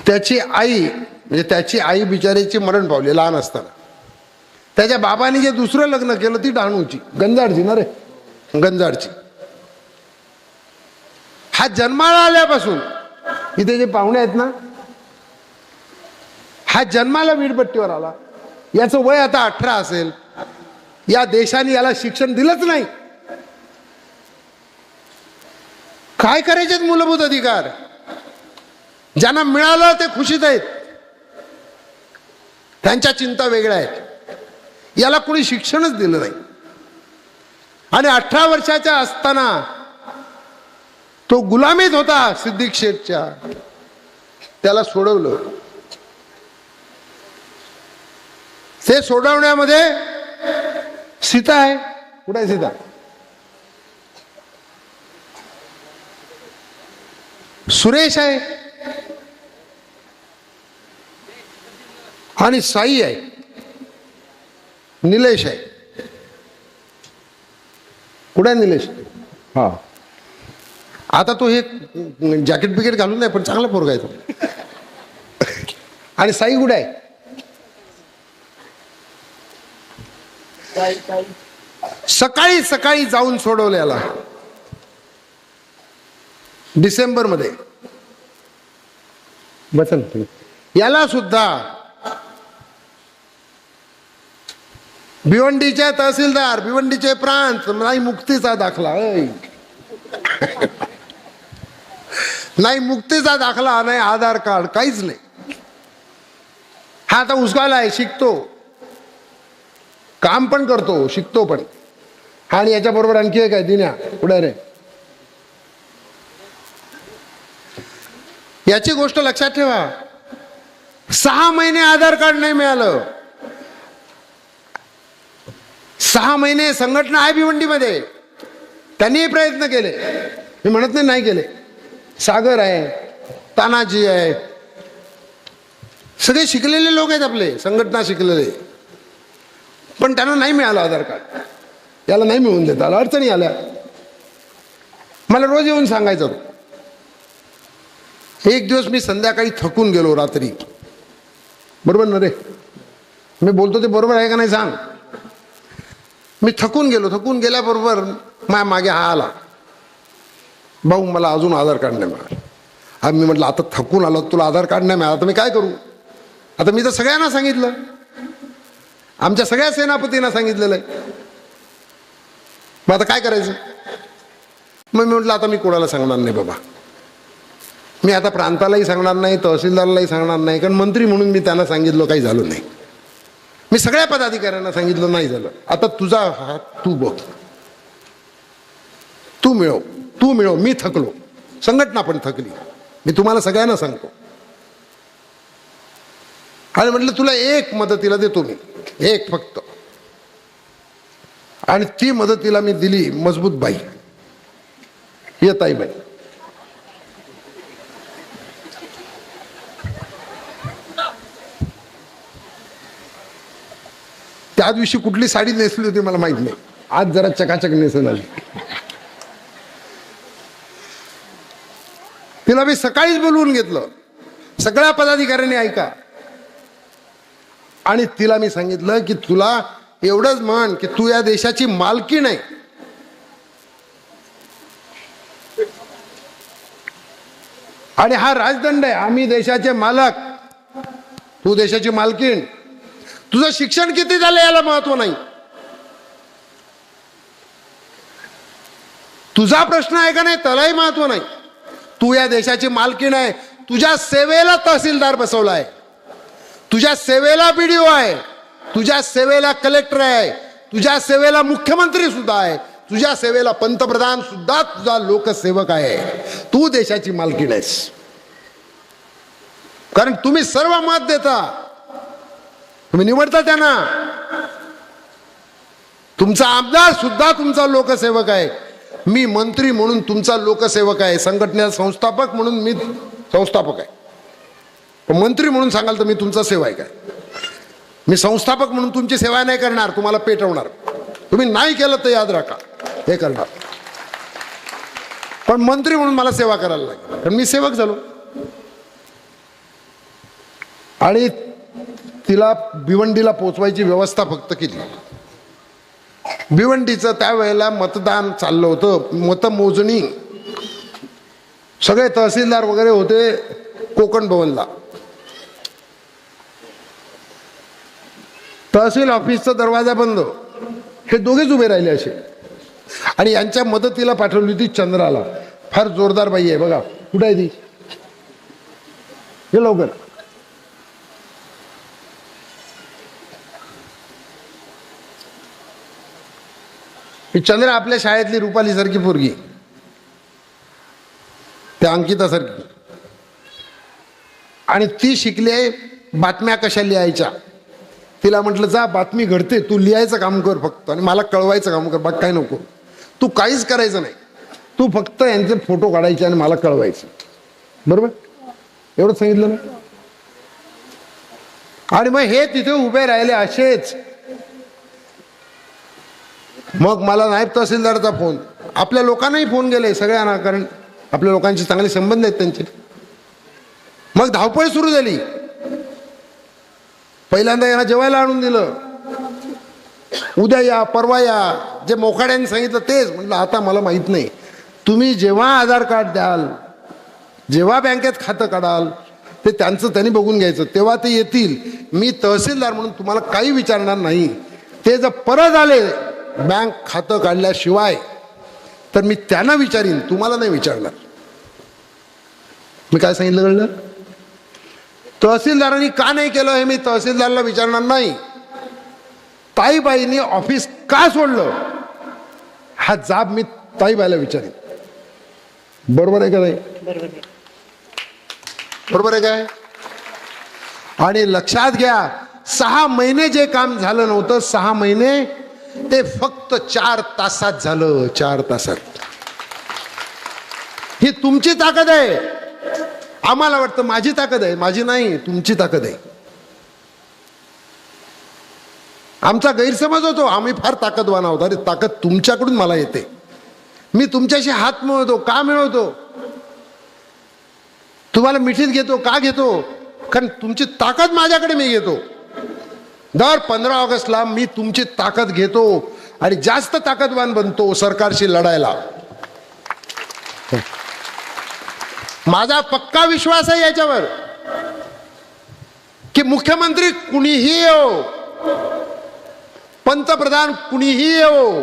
त्याची आई म्हणजे त्याची आई बिचारीची मरण पावली लहान असताना. त्याच्या बाबांनी जे दुसरं लग्न केलं ती डहाणूची, गंजाडची ना रे, गंजाडची. हा जन्माला आल्यापासून इथे जे पाहुणे आहेत ना, हा जन्माला वीटभट्टीवर आला. याचं वय आता 18 असेल. या देशाने याला शिक्षण दिलंच नाही. काय करायचे मूलभूत अधिकार? ज्यांना मिळालं ते खुशीत आहेत, त्यांच्या चिंता वेगळ्या आहेत. याला कोणी शिक्षणच दिलं नाही. आणि 18 वर्षाचा असताना तो गुलामीत होता सिद्दीक शेठच्या. त्याला सोडवलं. ते सोडवण्यामध्ये सीता आहे. कुठे आहे सीता? सुरेश आहे आणि साई आहे, निलेश आहे. कुठे आहे निलेश? हा. आता तो हे जॅकेट बिकेट घालून नाही, पण चांगला पोरगा आहे तो. आणि साई कुठे आहे? सकाळी सकाळी जाऊन सोडवलं याला डिसेंबर मध्ये. बसन याला सुद्धा भिवंडीचे तहसीलदार, भिवंडीचे प्रांत, नाही मुक्तीचा दाखला, नाही मुक्तीचा दाखला, नाही आधार कार्ड, काहीच नाही. हा आता उस्काला आहे, शिकतो, काम पण करतो, शिकतो पण. आणि याच्या बरोबर आणखी एक आहे दिन्या. पुढे रे. याची गोष्ट लक्षात ठेवा. 6 महिने आधार कार्ड नाही मिळालं. 6 महिने संघटना आहे भिवंडीमध्ये. त्यांनी प्रयत्न केले, मी म्हणत नाही केले. सागर आहे, तानाजी आहे, सगळे शिकलेले लोक आहेत आपले, संघटना शिकलेले. पण त्यांना नाही मिळालं आधार कार्ड. याला नाही मिळून देता आलं. अडचणी आल्या. मला रोज येऊन सांगायचं. एक दिवस मी संध्याकाळी थकून गेलो रात्री. बरोबर ना रे? मी बोलतो ते बरोबर आहे का नाही सांग. मी थकून गेलो. थकून गेल्याबरोबर माझ्या मागे हा आला, भाऊ मला अजून आधार कार्ड नाही मिळालं. मी म्हटलं आता थकून आलो, तुला आधार कार्ड नाही मिळालं तर मी काय करू? आता मी तर सगळ्यांना सांगितलं, आमच्या सगळ्या सेनापतींना सांगितलेलं आहे. मग आता काय करायचं? मग मी म्हटलं आता मी कोणाला सांगणार नाही बाबा. मी आता प्रांतालाही सांगणार नाही, तहसीलदारलाही सांगणार नाही, कारण मंत्री म्हणून मी त्यांना सांगितलं, काही झालं नाही. मी सगळ्या पदाधिकाऱ्यांना सांगितलं, नाही झालं. आता तुझा हात तू बघ, तू मिळव. मी थकलो, संघटना पण थकली. मी तुम्हाला सगळ्यांना सांगतो. आणि म्हटलं तुला एक मदतीला देतो मी, एक फक्त. आणि ती मदतीला मी दिली मजबूत बाई, येताई बाई. त्या दिवशी कुठली साडी नेसली होती मला माहित नाही. आज जरा चकाचक नेसून आली. तिला मी सकाळीच बोलवून घेतलं, सगळ्या पदाधिकाऱ्यांनी ऐका. आणि तिला मी सांगितलं की तुला एवढंच म्हण की तू या देशाची मालकीण आहे. आणि हा राजदंड आहे. आम्ही देशाचे मालक, तू देशाची मालकीण. तुझं शिक्षण किती झालं याला महत्व नाही. तुझा प्रश्न आहे का नाही त्यालाही महत्व नाही. तू या देशाची मालकीण आहे. तुझ्या सेवेला तहसीलदार बसवलाय, तुझ्या सेवेला BDO आहे, तुझ्या सेवेला कलेक्टर आहे, तुझ्या सेवेला मुख्यमंत्री सुद्धा आहे, तुझ्या सेवेला पंतप्रधान सुद्धा तुझा लोकसेवक आहे. तू देशाची मालकीण आहेस. कारण तुम्ही सर्व मत देता, तुम्ही निवडता त्यांना. तुमचा आमदार सुद्धा तुमचा लोकसेवक आहे. मी मंत्री म्हणून तुमचा लोकसेवक आहे, संघटनेचा संस्थापक म्हणून मी संस्थापक आहे. पण मंत्री म्हणून सांगाल तर मी तुमचा सेवक आहे. मी संस्थापक म्हणून तुमची सेवा नाही करणार, तुम्हाला पेटवणार. तुम्ही नाही केलं तर याद राखा हे करणार. पण मंत्री म्हणून मला सेवा करायला लागेल, कारण मी सेवक झालो. आणि तिला भिवंडीला पोचवायची व्यवस्था फक्त केली. भिवंडीचं त्यावेळेला मतदान चाललं होतं, मतमोजणी. सगळे तहसीलदार वगैरे होते कोकण भवनला. तहसील ऑफिसचा दरवाजा बंद, हे दोघेच उभे राहिले असे. आणि यांच्या मदतीला पाठवली होती चंद्राला. फार जोरदार बाई आहे बघा, कुठे आहे ती, हे लवकर. ही चंद्रा आपल्या शाळेतली रुपाली सारखी पोरगी, त्या अंकिता सारखी. आणि ती शिकली आहे बातम्या कशा लिहायच्या. तिला म्हटलं जा बातमी घडते, तू लिहायचं काम कर फक्त आणि मला कळवायचं काम कर, बाकी काय नको. तू काहीच करायचं नाही, तू फक्त यांचे फोटो काढायचे आणि मला कळवायचं. बरोबर, एवढं सांगितलं ना. आणि मग हे तिथे उभे राहिले असेच. मग मला नायब तहसीलदारचा फोन, आपल्या लोकांनाही फोन गेले सगळ्यांना, कारण आपल्या लोकांचे चांगले संबंध आहेत त्यांचे. मग धावपळ सुरू झाली. पहिल्यांदा यांना जेवायला आणून दिलं, उद्या या परवा या, जे मोखाड्यांनी सांगितलं तेच. म्हटलं आता मला माहित नाही, तुम्ही जेव्हा आधार कार्ड द्याल, जेव्हा बँकेत खातं काढाल, ते त्यांचं त्यांनी बघून घ्यायचं, तेव्हा ते येतील. मी तहसीलदार म्हणून तुम्हाला काही विचारणार नाही. ते जर परत आले बँक खातं काढल्याशिवाय तर मी त्यांना विचारीन, तुम्हाला नाही विचारणार. मी काय सांगितलं कळलं. तहसीलदारांनी का नाही केलं हे मी तहसीलदारला विचारणार नाही. ताईबाईंनी ऑफिस का सोडलं हा जाब मी ताईबाईला विचारेन. बरोबर आहे का नाही, बरोबर आहे काय. आणि लक्षात घ्या, 6 महिने जे काम झालं नव्हतं, 6 महिने ते फक्त 4 तासात झालं. 4 तासात. ही तुमची ताकद आहे. आम्हाला वाटतं माझी ताकद आहे, माझी नाही, तुमची ताकद आहे. आमचा गैरसमज होतो, आम्ही फार ताकदवान आहोत. अरे ताकद तुमच्याकडून मला येते. मी तुमच्याशी हात मिळवतो. का मिळवतो, तुम्हाला मिठीत घेतो का घेतो, कारण तुमची ताकद माझ्याकडे मी घेतो. दर 15 ऑगस्टला मी तुमची ताकद घेतो आणि जास्त ताकदवान बनतो सरकारशी लढायला. माझा पक्का विश्वास आहे याच्यावर की मुख्यमंत्री कुणीही येवो, पंतप्रधान कुणीही येवो,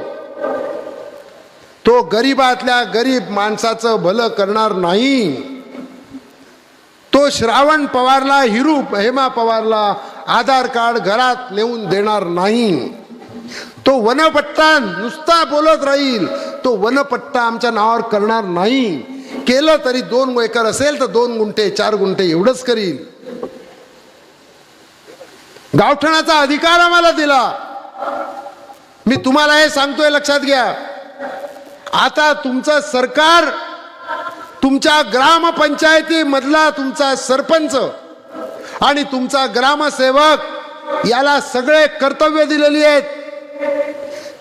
तो गरीबातल्या गरीब माणसाचं भलं करणार नाही. तो श्रावण पवारला, हेमा पवारला आधार कार्ड घरात नेऊन देणार नाही. तो वनपट्टा नुसता बोलत राहील, तो वनपट्टा आमच्या नावावर करणार नाही. केलं तरी 2 एकर असेल तर 2 गुंठे 4 गुंठे एवढंच करील. गावठणाचा अधिकार आम्हाला दिला. मी तुम्हाला हे सांगतोय, लक्षात घ्या. आता तुमचं सरकार, तुमच्या ग्रामपंचायती मधला तुमचा सरपंच आणि तुमचा ग्रामसेवक याला सगळे कर्तव्य दिलेली आहेत.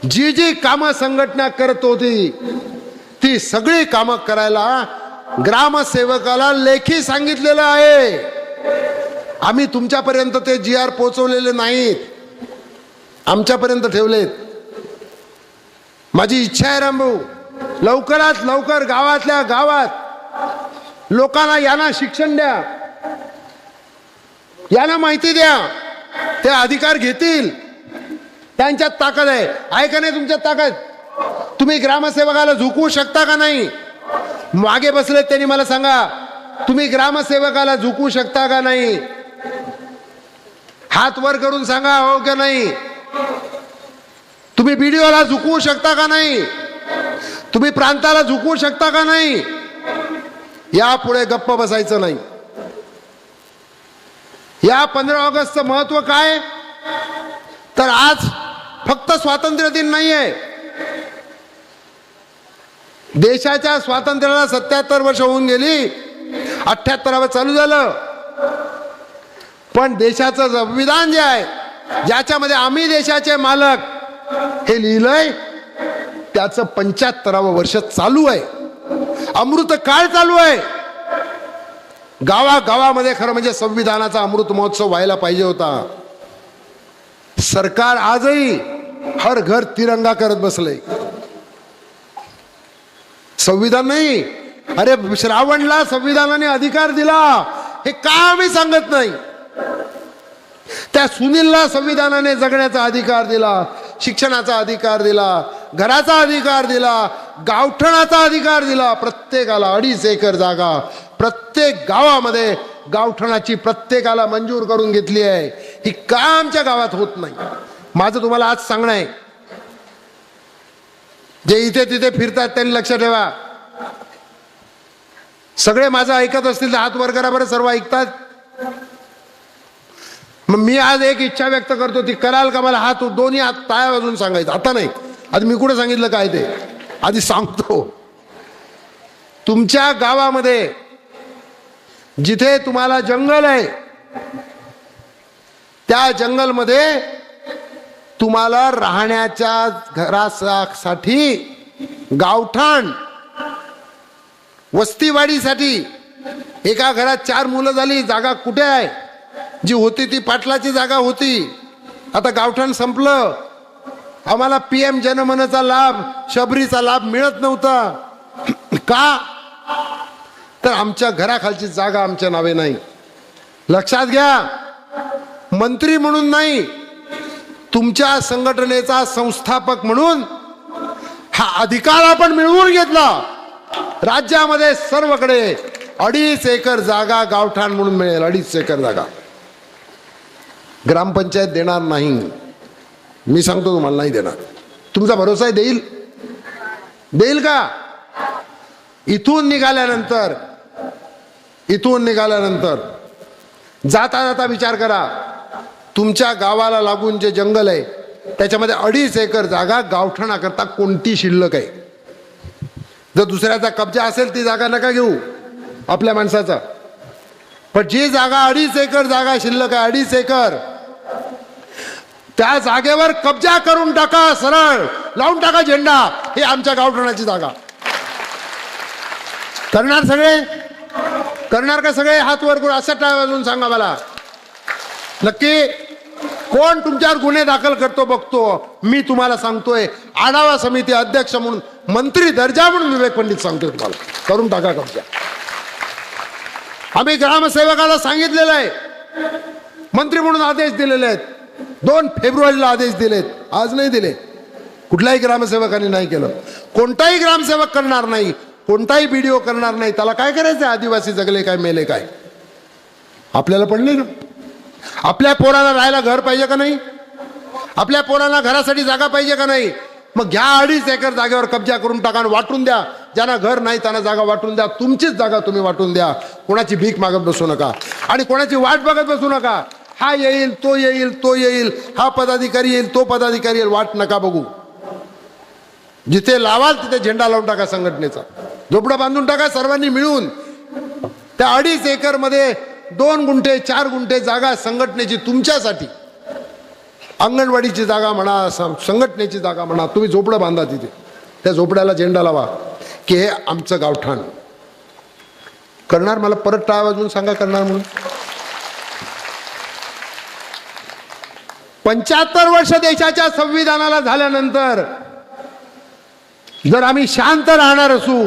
जी जी कामं संघटना करत होती ती सगळी कामं करायला ग्रामसेवकाला लेखी सांगितलेलं आहे. आम्ही तुमच्यापर्यंत ते GR पोहोचवलेले नाहीत, आमच्यापर्यंत ठेवलेत. माझी इच्छा आहे रामभाऊ, लवकरात लवकर गावातल्या गावात लोकांना यांना शिक्षण द्या, यांना माहिती द्या. ते अधिकार घेतील, त्यांच्यात ताकद आहे का नाही तुमच्यात ताकद. तुम्ही ग्रामसेवकाला झुकवू शकता का नाही. मागे बसले त्यांनी मला सांगा, तुम्ही ग्रामसेवकाला झुकवू शकता का नाही. हात वर करून सांगा हो की नाही. तुम्ही बीडीओला झुकवू शकता का नाही? तुम्ही प्रांताला झुकवू शकता का नाही? यापुढे गप्प बसायचं नाही. या 15 ऑगस्टचं महत्व काय? तर आज फक्त स्वातंत्र्य दिन नाहीये. देशाच्या स्वातंत्र्याला 77 वर्ष होऊन गेली, 78वा चालू झालं. पण देशाचं संविधान जे आहे, ज्याच्यामध्ये आम्ही देशाचे मालक हे लिहिलंय, त्याचं 75वं वर्ष चालू आहे. अमृत काळ चालू आहे. गावागावामध्ये खरं म्हणजे संविधानाचा अमृत महोत्सव व्हायला पाहिजे होता. सरकार आजही हर घर तिरंगा करत बसले. संविधान नाही. अरे श्रावणला संविधानाने अधिकार दिला, हे का आम्ही सांगत नाही? त्या सुनीलला संविधानाने जगण्याचा अधिकार दिला, शिक्षणाचा अधिकार दिला, घराचा अधिकार दिला, गावठणाचा अधिकार दिला. प्रत्येकाला 2.5 एकर जागा प्रत्येक गावामध्ये गावठणाची प्रत्येकाला मंजूर करून घेतली आहे. ही का आमच्या गावात होत नाही? माझं तुम्हाला आज सांगणं आहे. जे इथे तिथे फिरतात त्यांनी लक्ष ठेवा. सगळे माझं ऐकत असतील तर हात वर करा बरं. सर्व ऐकतात? मग मी आज एक इच्छा व्यक्त करतो, ती कराल का? मला हात दोन्ही हात टाळ्या वाजून सांगायचं. आता नाही, आधी मी कुठे सांगितलं काय ते आधी सांगतो. तुमच्या गावामध्ये जिथे तुम्हाला जंगल आहे, त्या जंगलमध्ये तुम्हाला राहण्याच्या घरासाठी गावठाण, वस्तीवाडीसाठी एका घरात 4 मुलं झाली, जागा कुठे आहे? जी होती ती पाटलाची जागा होती. आता गावठाण संपलं. आम्हाला PM जनमनचा लाभ, शबरीचा लाभ मिळत नव्हता. का? तर आमच्या घराखालची जागा आमच्या नावे नाही. लक्षात घ्या, मंत्री म्हणून नाही, तुमच्या संघटनेचा संस्थापक म्हणून हा अधिकार आपण मिळवून घेतला. राज्यामध्ये सर्वकडे 2.5 एकर जागा गावठाण म्हणून मिळेल. 2.5 एकर जागा ग्रामपंचायत देणार नाही. मी सांगतो तुम्हाला, नाही देणार. तुमचा भरोसा आहे? देईल का? इथून निघाल्यानंतर जाता जाता विचार करा. तुमच्या गावाला लागून जे जंगल आहे त्याच्यामध्ये 2.5 एकर जागा गावठाणाकरता कोणती शिल्लक आहे? जर दुसऱ्याचा कब्जा असेल ती जागा नका घेऊ, आपल्या माणसाचा. पण जी जागा 2.5 एकर जागा शिल्लक आहे, 2.5 एकर, त्या जागेवर कब्जा करून टाका. सरळ लावून टाका झेंडा, हे आमच्या गावठाणाची जागा. करणार सगळे? करणार का सगळे? हात वर करून असं टाळ्या वाजवून सांगा मला. नक्की कोण तुमच्यावर गुन्हे दाखल करतो बघतो. मी तुम्हाला सांगतोय, आढावा समिती अध्यक्ष म्हणून, मंत्री दर्जा म्हणून विवेक पंडित सांगतोय तुम्हाला, करून टाका कब्जा. आम्ही ग्रामसेवकाला सांगितलेलं आहे, मंत्री म्हणून आदेश दिलेले आहेत. 2 फेब्रुवारीला आदेश दिलेत, आज नाही दिले. कुठल्याही ग्रामसेवकाने नाही केलं. कोणताही ग्रामसेवक करणार नाही, कोणताही BDO करणार नाही. त्याला काय करायचं? आदिवासी जगले काय मेले काय? आपल्याला पडले ना. आपल्या पोराला राहायला घर पाहिजे का नाही? आपल्या पोरांना घरासाठी जागा पाहिजे का नाही? मग घ्या 2.5 एकर जागेवर कब्जा करून टाका आणि वाटून द्या. ज्यांना घर नाही त्यांना जागा वाटून द्या. तुमचीच जागा तुम्ही वाटून द्या. कोणाची भीक मागत बसू नका आणि कोणाची वाट बघत बसू नका. हा येईल, तो येईल, तो येईल, हा पदाधिकारी येईल, तो पदाधिकारी येईल, वाट नका बघू. जिथे लावाल तिथे झेंडा लावून टाका संघटनेचा. झोपडं बांधून टाका सर्वांनी मिळून. त्या 2.5 एकर मध्ये 2 गुंठे 4 गुंठे जागा संघटनेची तुमच्यासाठी, अंगणवाडीची जागा म्हणा, संघटनेची जागा म्हणा, तुम्ही झोपडं बांधा तिथे. त्या झोपड्याला झेंडा लावा की हे आमचं गावठाण. करणार? मला परत टाळ्या वाजवून सांगा करणार म्हणून. 75 वर्ष देशाच्या संविधानाला झाल्यानंतर जर आम्ही शांत राहणार असू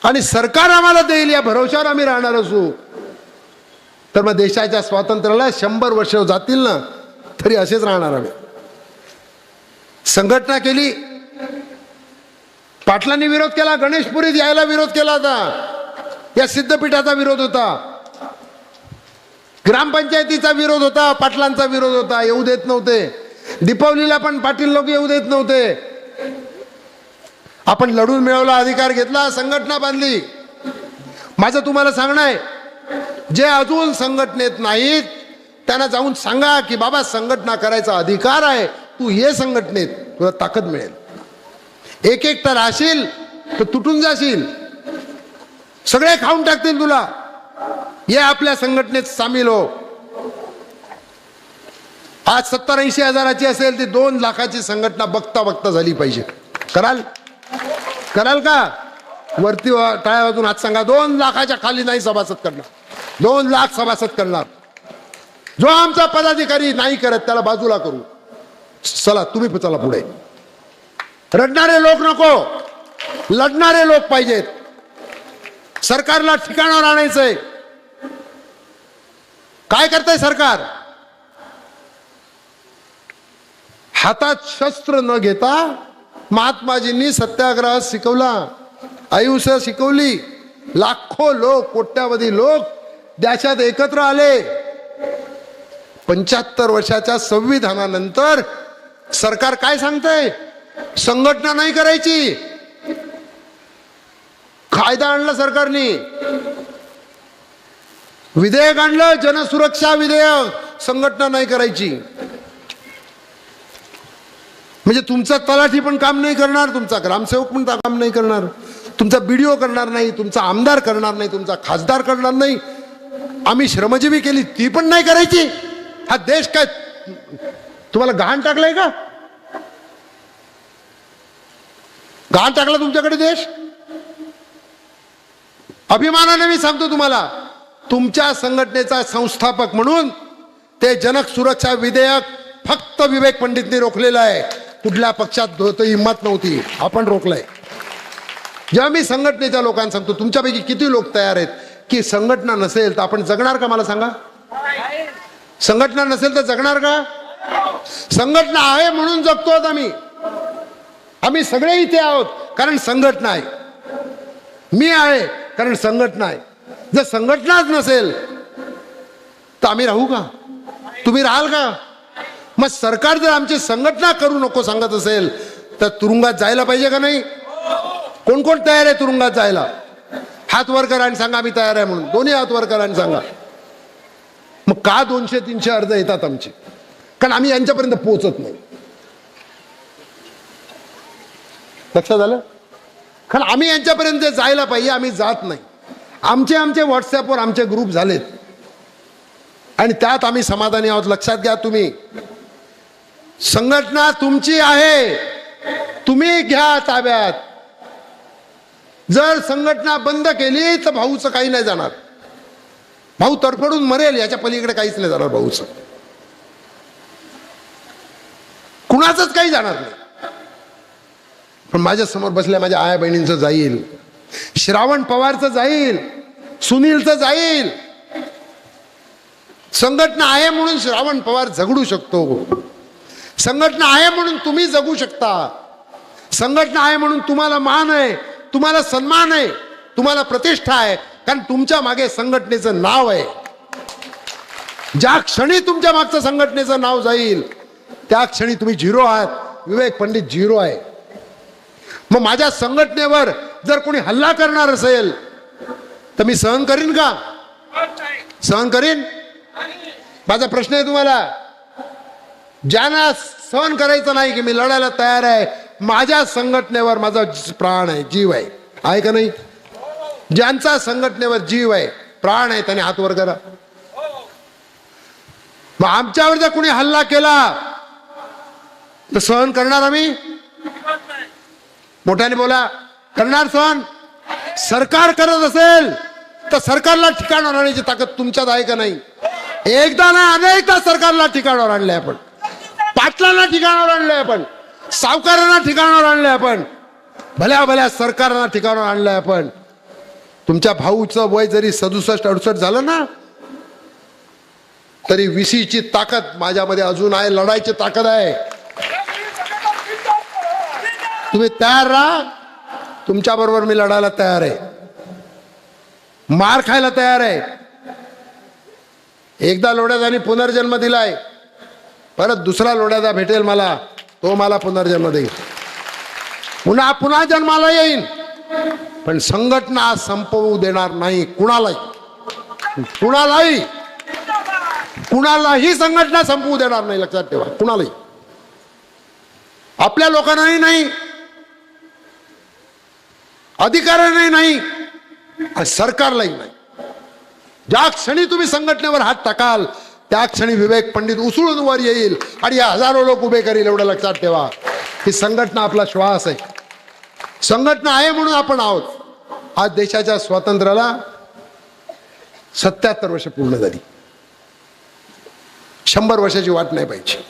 आणि सरकार आम्हाला देईल या भरोशावर आम्ही राहणार असू, तर मग देशाच्या स्वातंत्र्याला 100 वर्ष जातील ना, तरी असेच राहणार आम्ही. संघटना केली, पाटलांनी विरोध केला, गणेशपुरीत यायला विरोध केला होता, या सिद्धपीठाचा विरोध होता. ग्रामपंचायतीचा विरोध होता, पाटलांचा विरोध होता, येऊ देत नव्हते. दीपावलीला पण पाटील लोक येऊ देत नव्हते. आपण लढून मिळवला, अधिकार घेतला, संघटना बांधली. माझं तुम्हाला सांगणं आहे, जे अजून संघटनेत नाहीत त्यांना जाऊन सांगा की बाबा संघटना करायचा अधिकार आहे, तू ये संघटनेत, तुला ताकद मिळेल. एक एक तर राहशील तर तुटून जाशील, सगळे खाऊन टाकतील तुला. ये आपल्या संघटनेत सामील हो. आज 70-80 हजाराची असेल ती 2 लाखाची संघटना बघता बघता झाली पाहिजे. कराल का? वरती टाळ्या वाजून हात सांगा. 2 लाखाच्या खाली नाही सभासद करणार. 2 लाख सभासद करणार. जो आमचा पदाधिकारी नाही करत त्याला बाजूला करू. चला तुम्ही चला पुढे. रडणारे लोक नको, लढणारे लोक पाहिजेत. सरकारला ठिकाणावर आणायचंय. काय करतंय सरकार? हातात शस्त्र न घेता महात्माजींनी सत्याग्रह शिकवला, अहिंसा शिकवली. लाखो लोक, कोट्यावधी लोक देशात एकत्र आले. 75 वर्षाच्या संविधानानंतर सरकार काय सांगतंय? संघटना नाही करायची. कायदा आणला सरकारने, विधेयक आणलं, जनसुरक्षा विधेयक. संघटना नाही करायची म्हणजे तुमचा तलाठी पण काम नाही करणार, तुमचा ग्रामसेवक पण काम नाही करणार, तुमचा बीडीओ करणार नाही, तुमचा आमदार करणार नाही, तुमचा खासदार करणार नाही. आम्ही श्रमजीवी केली ती पण नाही करायची. हा देश काय तुम्हाला गहाण टाकलाय का? गहाण टाकला तुमच्याकडे देश? अभिमानाने मी सांगतो तुम्हाला, तुमच्या संघटनेचा संस्थापक म्हणून ते जनक सुरक्षा विधेयक फक्त विवेक पंडितने रोखलेलं आहे. कुठल्या पक्षात हिंमत नव्हती, आपण रोखलंय. जेव्हा मी संघटनेच्या लोकांना सांगतो, तुमच्यापैकी किती लोक तयार आहेत की संघटना नसेल तर आपण जगणार का? मला सांगा. संघटना नसेल तर जगणार का? संघटना आहे म्हणून जगतो आम्ही. आम्ही सगळे इथे आहोत कारण संघटना आहे. मी आहे कारण संघटना आहे. जर संघटनाच नसेल तर आम्ही राहू का? तुम्ही राहाल का? मग सरकार जर आमची संघटना करू नको सांगत असेल तर तुरुंगात जायला पाहिजे का नाही? कोण कोण तयार आहे तुरुंगात जायला? हात वर करा आणि सांगा आम्ही तयार आहे म्हणून. दोन्ही हात वर करा आणि सांगा. मग का 200-300 अर्ज येतात आमचे? कारण आम्ही यांच्यापर्यंत पोहोचत नाही. लक्षात आलं? कारण आम्ही यांच्यापर्यंत जायला पाहिजे, आम्ही जात नाही. आमचे व्हॉट्सअपवर आमचे ग्रुप झालेत आणि त्यात आम्ही समाधानी आहोत. लक्षात घ्या, तुम्ही संघटना तुमची आहे, तुम्ही घ्या ताब्यात. जर संघटना बंद केली तर भाऊचं काही नाही जाणार. भाऊ तडफडून मरेल, याच्या पलीकडे काहीच नाही जाणार भाऊचं. कुणाचंच काही जाणार नाही. पण माझ्या समोर बसल्या माझ्या आया बहिणींचं जाईल, श्रावण पवारचं जाईल, सुनीलचं जाईल. संघटना आहे म्हणून श्रावण पवार जगडू शकतो. संघटना आहे म्हणून तुम्ही जगू शकता. संघटना आहे म्हणून तुम्हाला मान आहे, तुम्हाला सन्मान आहे, तुम्हाला प्रतिष्ठा आहे. कारण तुमच्या मागे संघटनेचं नाव आहे. ज्या क्षणी तुमच्या मागचं संघटनेचं नाव जाईल त्या क्षणी तुम्ही झिरो आहात. विवेक पंडित झिरो आहे. मग माझ्या संघटनेवर जर कोणी हल्ला करणार असेल तर मी सहन करीन का? सहन करीन? माझा प्रश्न आहे तुम्हाला. ज्यांना सहन करायचं नाही की मी लढायला तयार आहे, माझ्या संघटनेवर माझा प्राण आहे, जीव आहे. आहे का नाही? ज्यांचा संघटनेवर जीव आहे, प्राण आहे, त्याने हात वर करा. मग आमच्यावर जर कोणी हल्ला केला तर सहन करणार आम्ही? मोठ्याने बोला. करणार सहन? सरकार करत असेल तर सरकारला ठिकाणावर आणण्याची ताकद तुमच्यात आहे का नाही? एकदा नाही अनेकदा सरकारला ठिकाणावर आणले आपण. पाटलांना ठिकाणावर आणले आपण, सावकारांना ठिकाणावर आणले आपण, भल्या भल्या सरकारांना ठिकाणावर आणलंय आपण. तुमच्या भाऊचं वय जरी 67-68 झालं ना तरी विसीची ताकद माझ्यामध्ये अजून आहे, लढायची ताकद आहे. तुम्ही तयार राहा. तुमच्या बरोबर मी लढायला तयार आहे, मार खायला तयार आहे. एकदा लोढ्यादानी पुनर्जन्म दिलाय, परत दुसरा लोढ्यादा भेटेल मला, तो मला पुनर्जन्म देईल, पुन्हा पुन्हा जन्माला येईन, पण संघटना संपवू देणार नाही कुणालाही कुणालाही संघटना संपवू देणार नाही, लक्षात ठेवा. कुणालाही, आपल्या लोकांनाही नाही, अधिकाऱ्यांनाही नाही, आणि सरकारलाही नाही. ज्या क्षणी तुम्ही संघटनेवर हात टाकाल त्या क्षणी विवेक पंडित उसळून वर येईल आणि या हजारो लोक उभे करील. एवढं लक्षात ठेवा. ही संघटना आपला श्वास आहे, संघटना आहे म्हणून आपण आहोत. आज देशाच्या स्वातंत्र्याला 77 वर्ष पूर्ण झाली. 100 वर्षाची वाट नाही पाहिजे.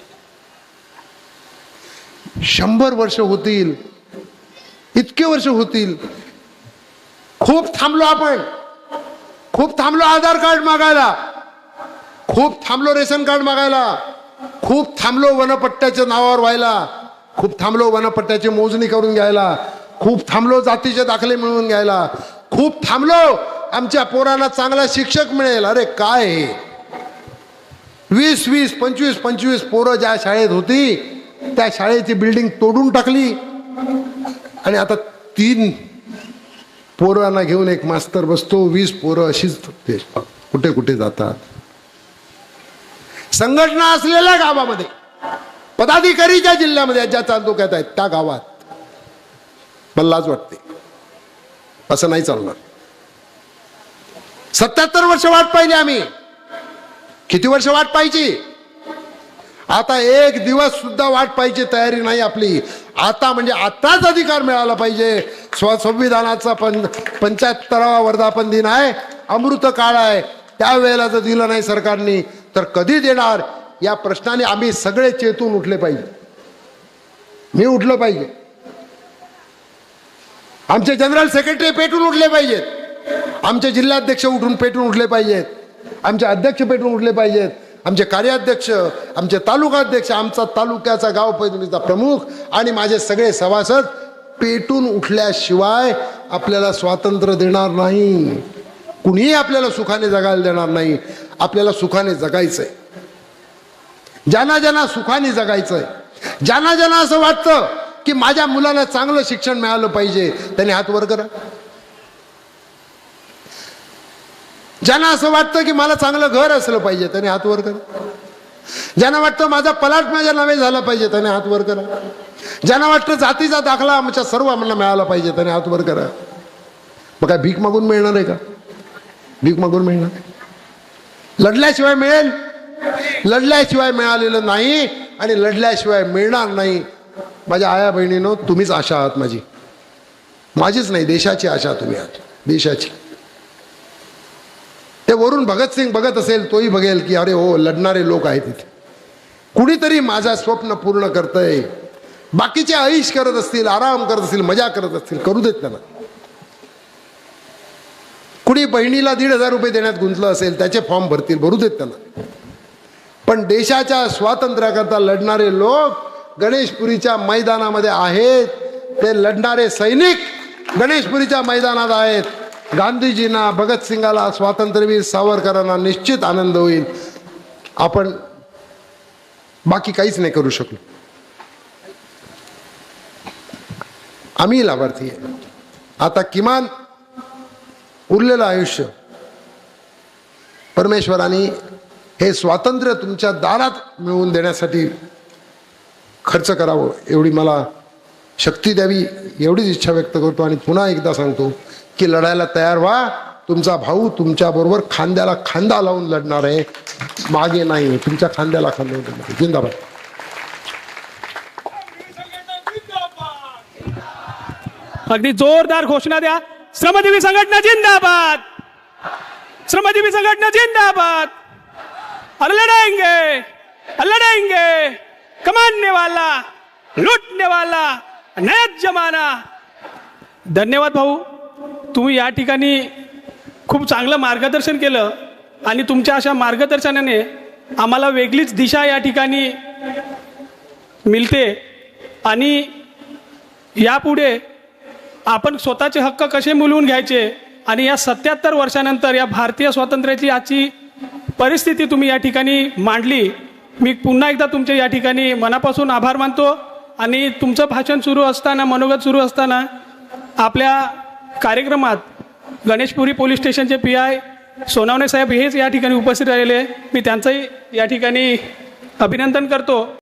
100 वर्ष होतील, इतके वर्ष होतील. खूप थांबलो आपण, खूप थांबलो आधार कार्ड मागायला, खूप थांबलो रेशन कार्ड मागायला, खूप थांबलो वनपट्ट्याच्या नावावर व्हायला, खूप थांबलो वनपट्ट्याची मोजणी करून घ्यायला, खूप थांबलो जातीचे दाखले मिळवून घ्यायला, खूप थांबलो आमच्या पोरांना चांगला शिक्षक मिळेल. अरे काय हे, 20-20, 25-25 पोरं ज्या शाळेत होती त्या शाळेची बिल्डिंग तोडून टाकली आणि आता 3 पोरांना घेऊन एक मास्तर बसतो. 20 पोरं अशीच कुठे कुठे जातात. संघटना असलेल्या गावामध्ये, पदाधिकारी ज्या जिल्ह्यामध्ये ज्या तालुक्यात आहेत त्या गावात मला लाज वाटते. असं नाही चालणार. 77 वर्ष वाट पाहिली आम्ही. किती वर्ष वाट पाहिजे? आता एक दिवस सुद्धा वाट पाहिजे तयारी नाही आपली. आता म्हणजे आताच अधिकार मिळाला पाहिजे. संविधानाचा 75वा वर्धापन दिन आहे, अमृत काळ आहे. त्यावेळेला जर दिलं नाही सरकारने तर कधी देणार, या प्रश्नाने आम्ही सगळे चेतून उठले पाहिजे. मी उठलो पाहिजे, आमचे जनरल सेक्रेटरी पेटून उठले पाहिजेत, आमचे जिल्हाध्यक्ष उठून पेटून उठले पाहिजेत, आमचे अध्यक्ष पेटून उठले पाहिजेत, आमचे कार्याध्यक्ष, आमचे तालुकाध्यक्ष, आमचा तालुक्याचा गाव पंचायतीचा प्रमुख आणि माझे सगळे सभासद पेटून उठल्याशिवाय आपल्याला स्वातंत्र्य देणार नाही. कुणीही आपल्याला सुखाने जगायला देणार नाही. आपल्याला सुखाने जगायचंय. ज्यांना ज्यांना सुखाने जगायचंय, ज्यांना ज्यांना असं वाटतं की माझ्या मुलाला चांगलं शिक्षण मिळालं पाहिजे, त्यांनी हात वर करा. ज्यांना असं वाटतं की मला चांगलं घर असलं पाहिजे त्याने हात वर करा. ज्यांना वाटतं माझा पलाट माझ्या नावे झाला पाहिजे त्याने हात वर करा. ज्यांना वाटतं जातीचा दाखला आमच्या सर्वांना मिळाला पाहिजे त्याने हात वर करा. मग काय भीक मागून मिळणार आहे का? भीक मागून मिळणार? लढल्याशिवाय मिळेल? लढल्याशिवाय मिळालेलं नाही आणि लढल्याशिवाय मिळणार नाही. माझ्या आया बहिणीनो, तुम्हीच आशा आहात माझी, माझीच नाही, देशाची आशा तुम्ही आहात, देशाची. ते वरून भगतसिंग बघत असेल तोही बघेल की अरे हो, लढणारे लोक आहेत तिथे, कुणीतरी माझा स्वप्न पूर्ण करतंय. बाकीचे ऐश करत असतील, आराम करत असतील, मजा करत असतील, करू देत त्यांना. कुणी बहिणीला 1,500 रुपये देण्यात गुंतलं असेल त्याचे फॉर्म भरतील, भरू देत त्यांना. पण देशाच्या स्वातंत्र्याकरता लढणारे लोक गणेशपुरीच्या मैदानामध्ये आहेत. ते लढणारे सैनिक गणेशपुरीच्या मैदानात आहेत. गांधीजींना, भगतसिंगाला, स्वातंत्र्यवीर सावरकरांना निश्चित आनंद होईल. आपण बाकी काहीच नाही करू शकलो. आम्ही लाभार्थी आहे. आता किमान उरलेलं आयुष्य परमेश्वराने हे स्वातंत्र्य तुमच्या दारात मिळवून देण्यासाठी खर्च करावं, एवढी मला शक्ती द्यावी, एवढीच इच्छा व्यक्त करतो. आणि पुन्हा एकदा सांगतो की लढायला तयार व्हा. तुमचा भाऊ तुमच्याबरोबर खांद्याला खांदा लावून लढणार आहे, मागे नाही, तुमच्या खांद्याला खांदा लावून लढणार आहे. जिंदाबाद. अगदी जोरदार घोषणा द्या. श्रमजीवी संघटना जिंदाबाद, श्रमजीवी संघटना जिंदाबाद. और लड़ाएंगे, लड़ाएंगे, कमाने वाला, लूटने वाला, नया जमाना. धन्यवाद भाऊ, तुम्ही या ठिकाणी खूप चांगलं मार्गदर्शन केलं आणि तुमच्या अशा मार्गदर्शनाने आम्हाला वेगळीच दिशा या ठिकाणी मिळते. आणि यापुढे आपण स्वतःचे हक्क कसे मिळवून घ्यायचे आणि या 77 वर्षानंतर या भारतीय स्वातंत्र्याची आजची परिस्थिती तुम्ही या ठिकाणी मांडली. मी पुन्हा एकदा तुमचे या ठिकाणी मनापासून आभार मानतो. आणि तुमचं भाषण सुरू असताना, मनोगत सुरू असताना आपल्या कार्यक्रमात गणेशपुरी पोलीस स्टेशनचे PI सोनावणे साहेब हेच या ठिकाणी उपस्थित राहिलेले. मी त्यांचंही या ठिकाणी अभिनंदन करतो.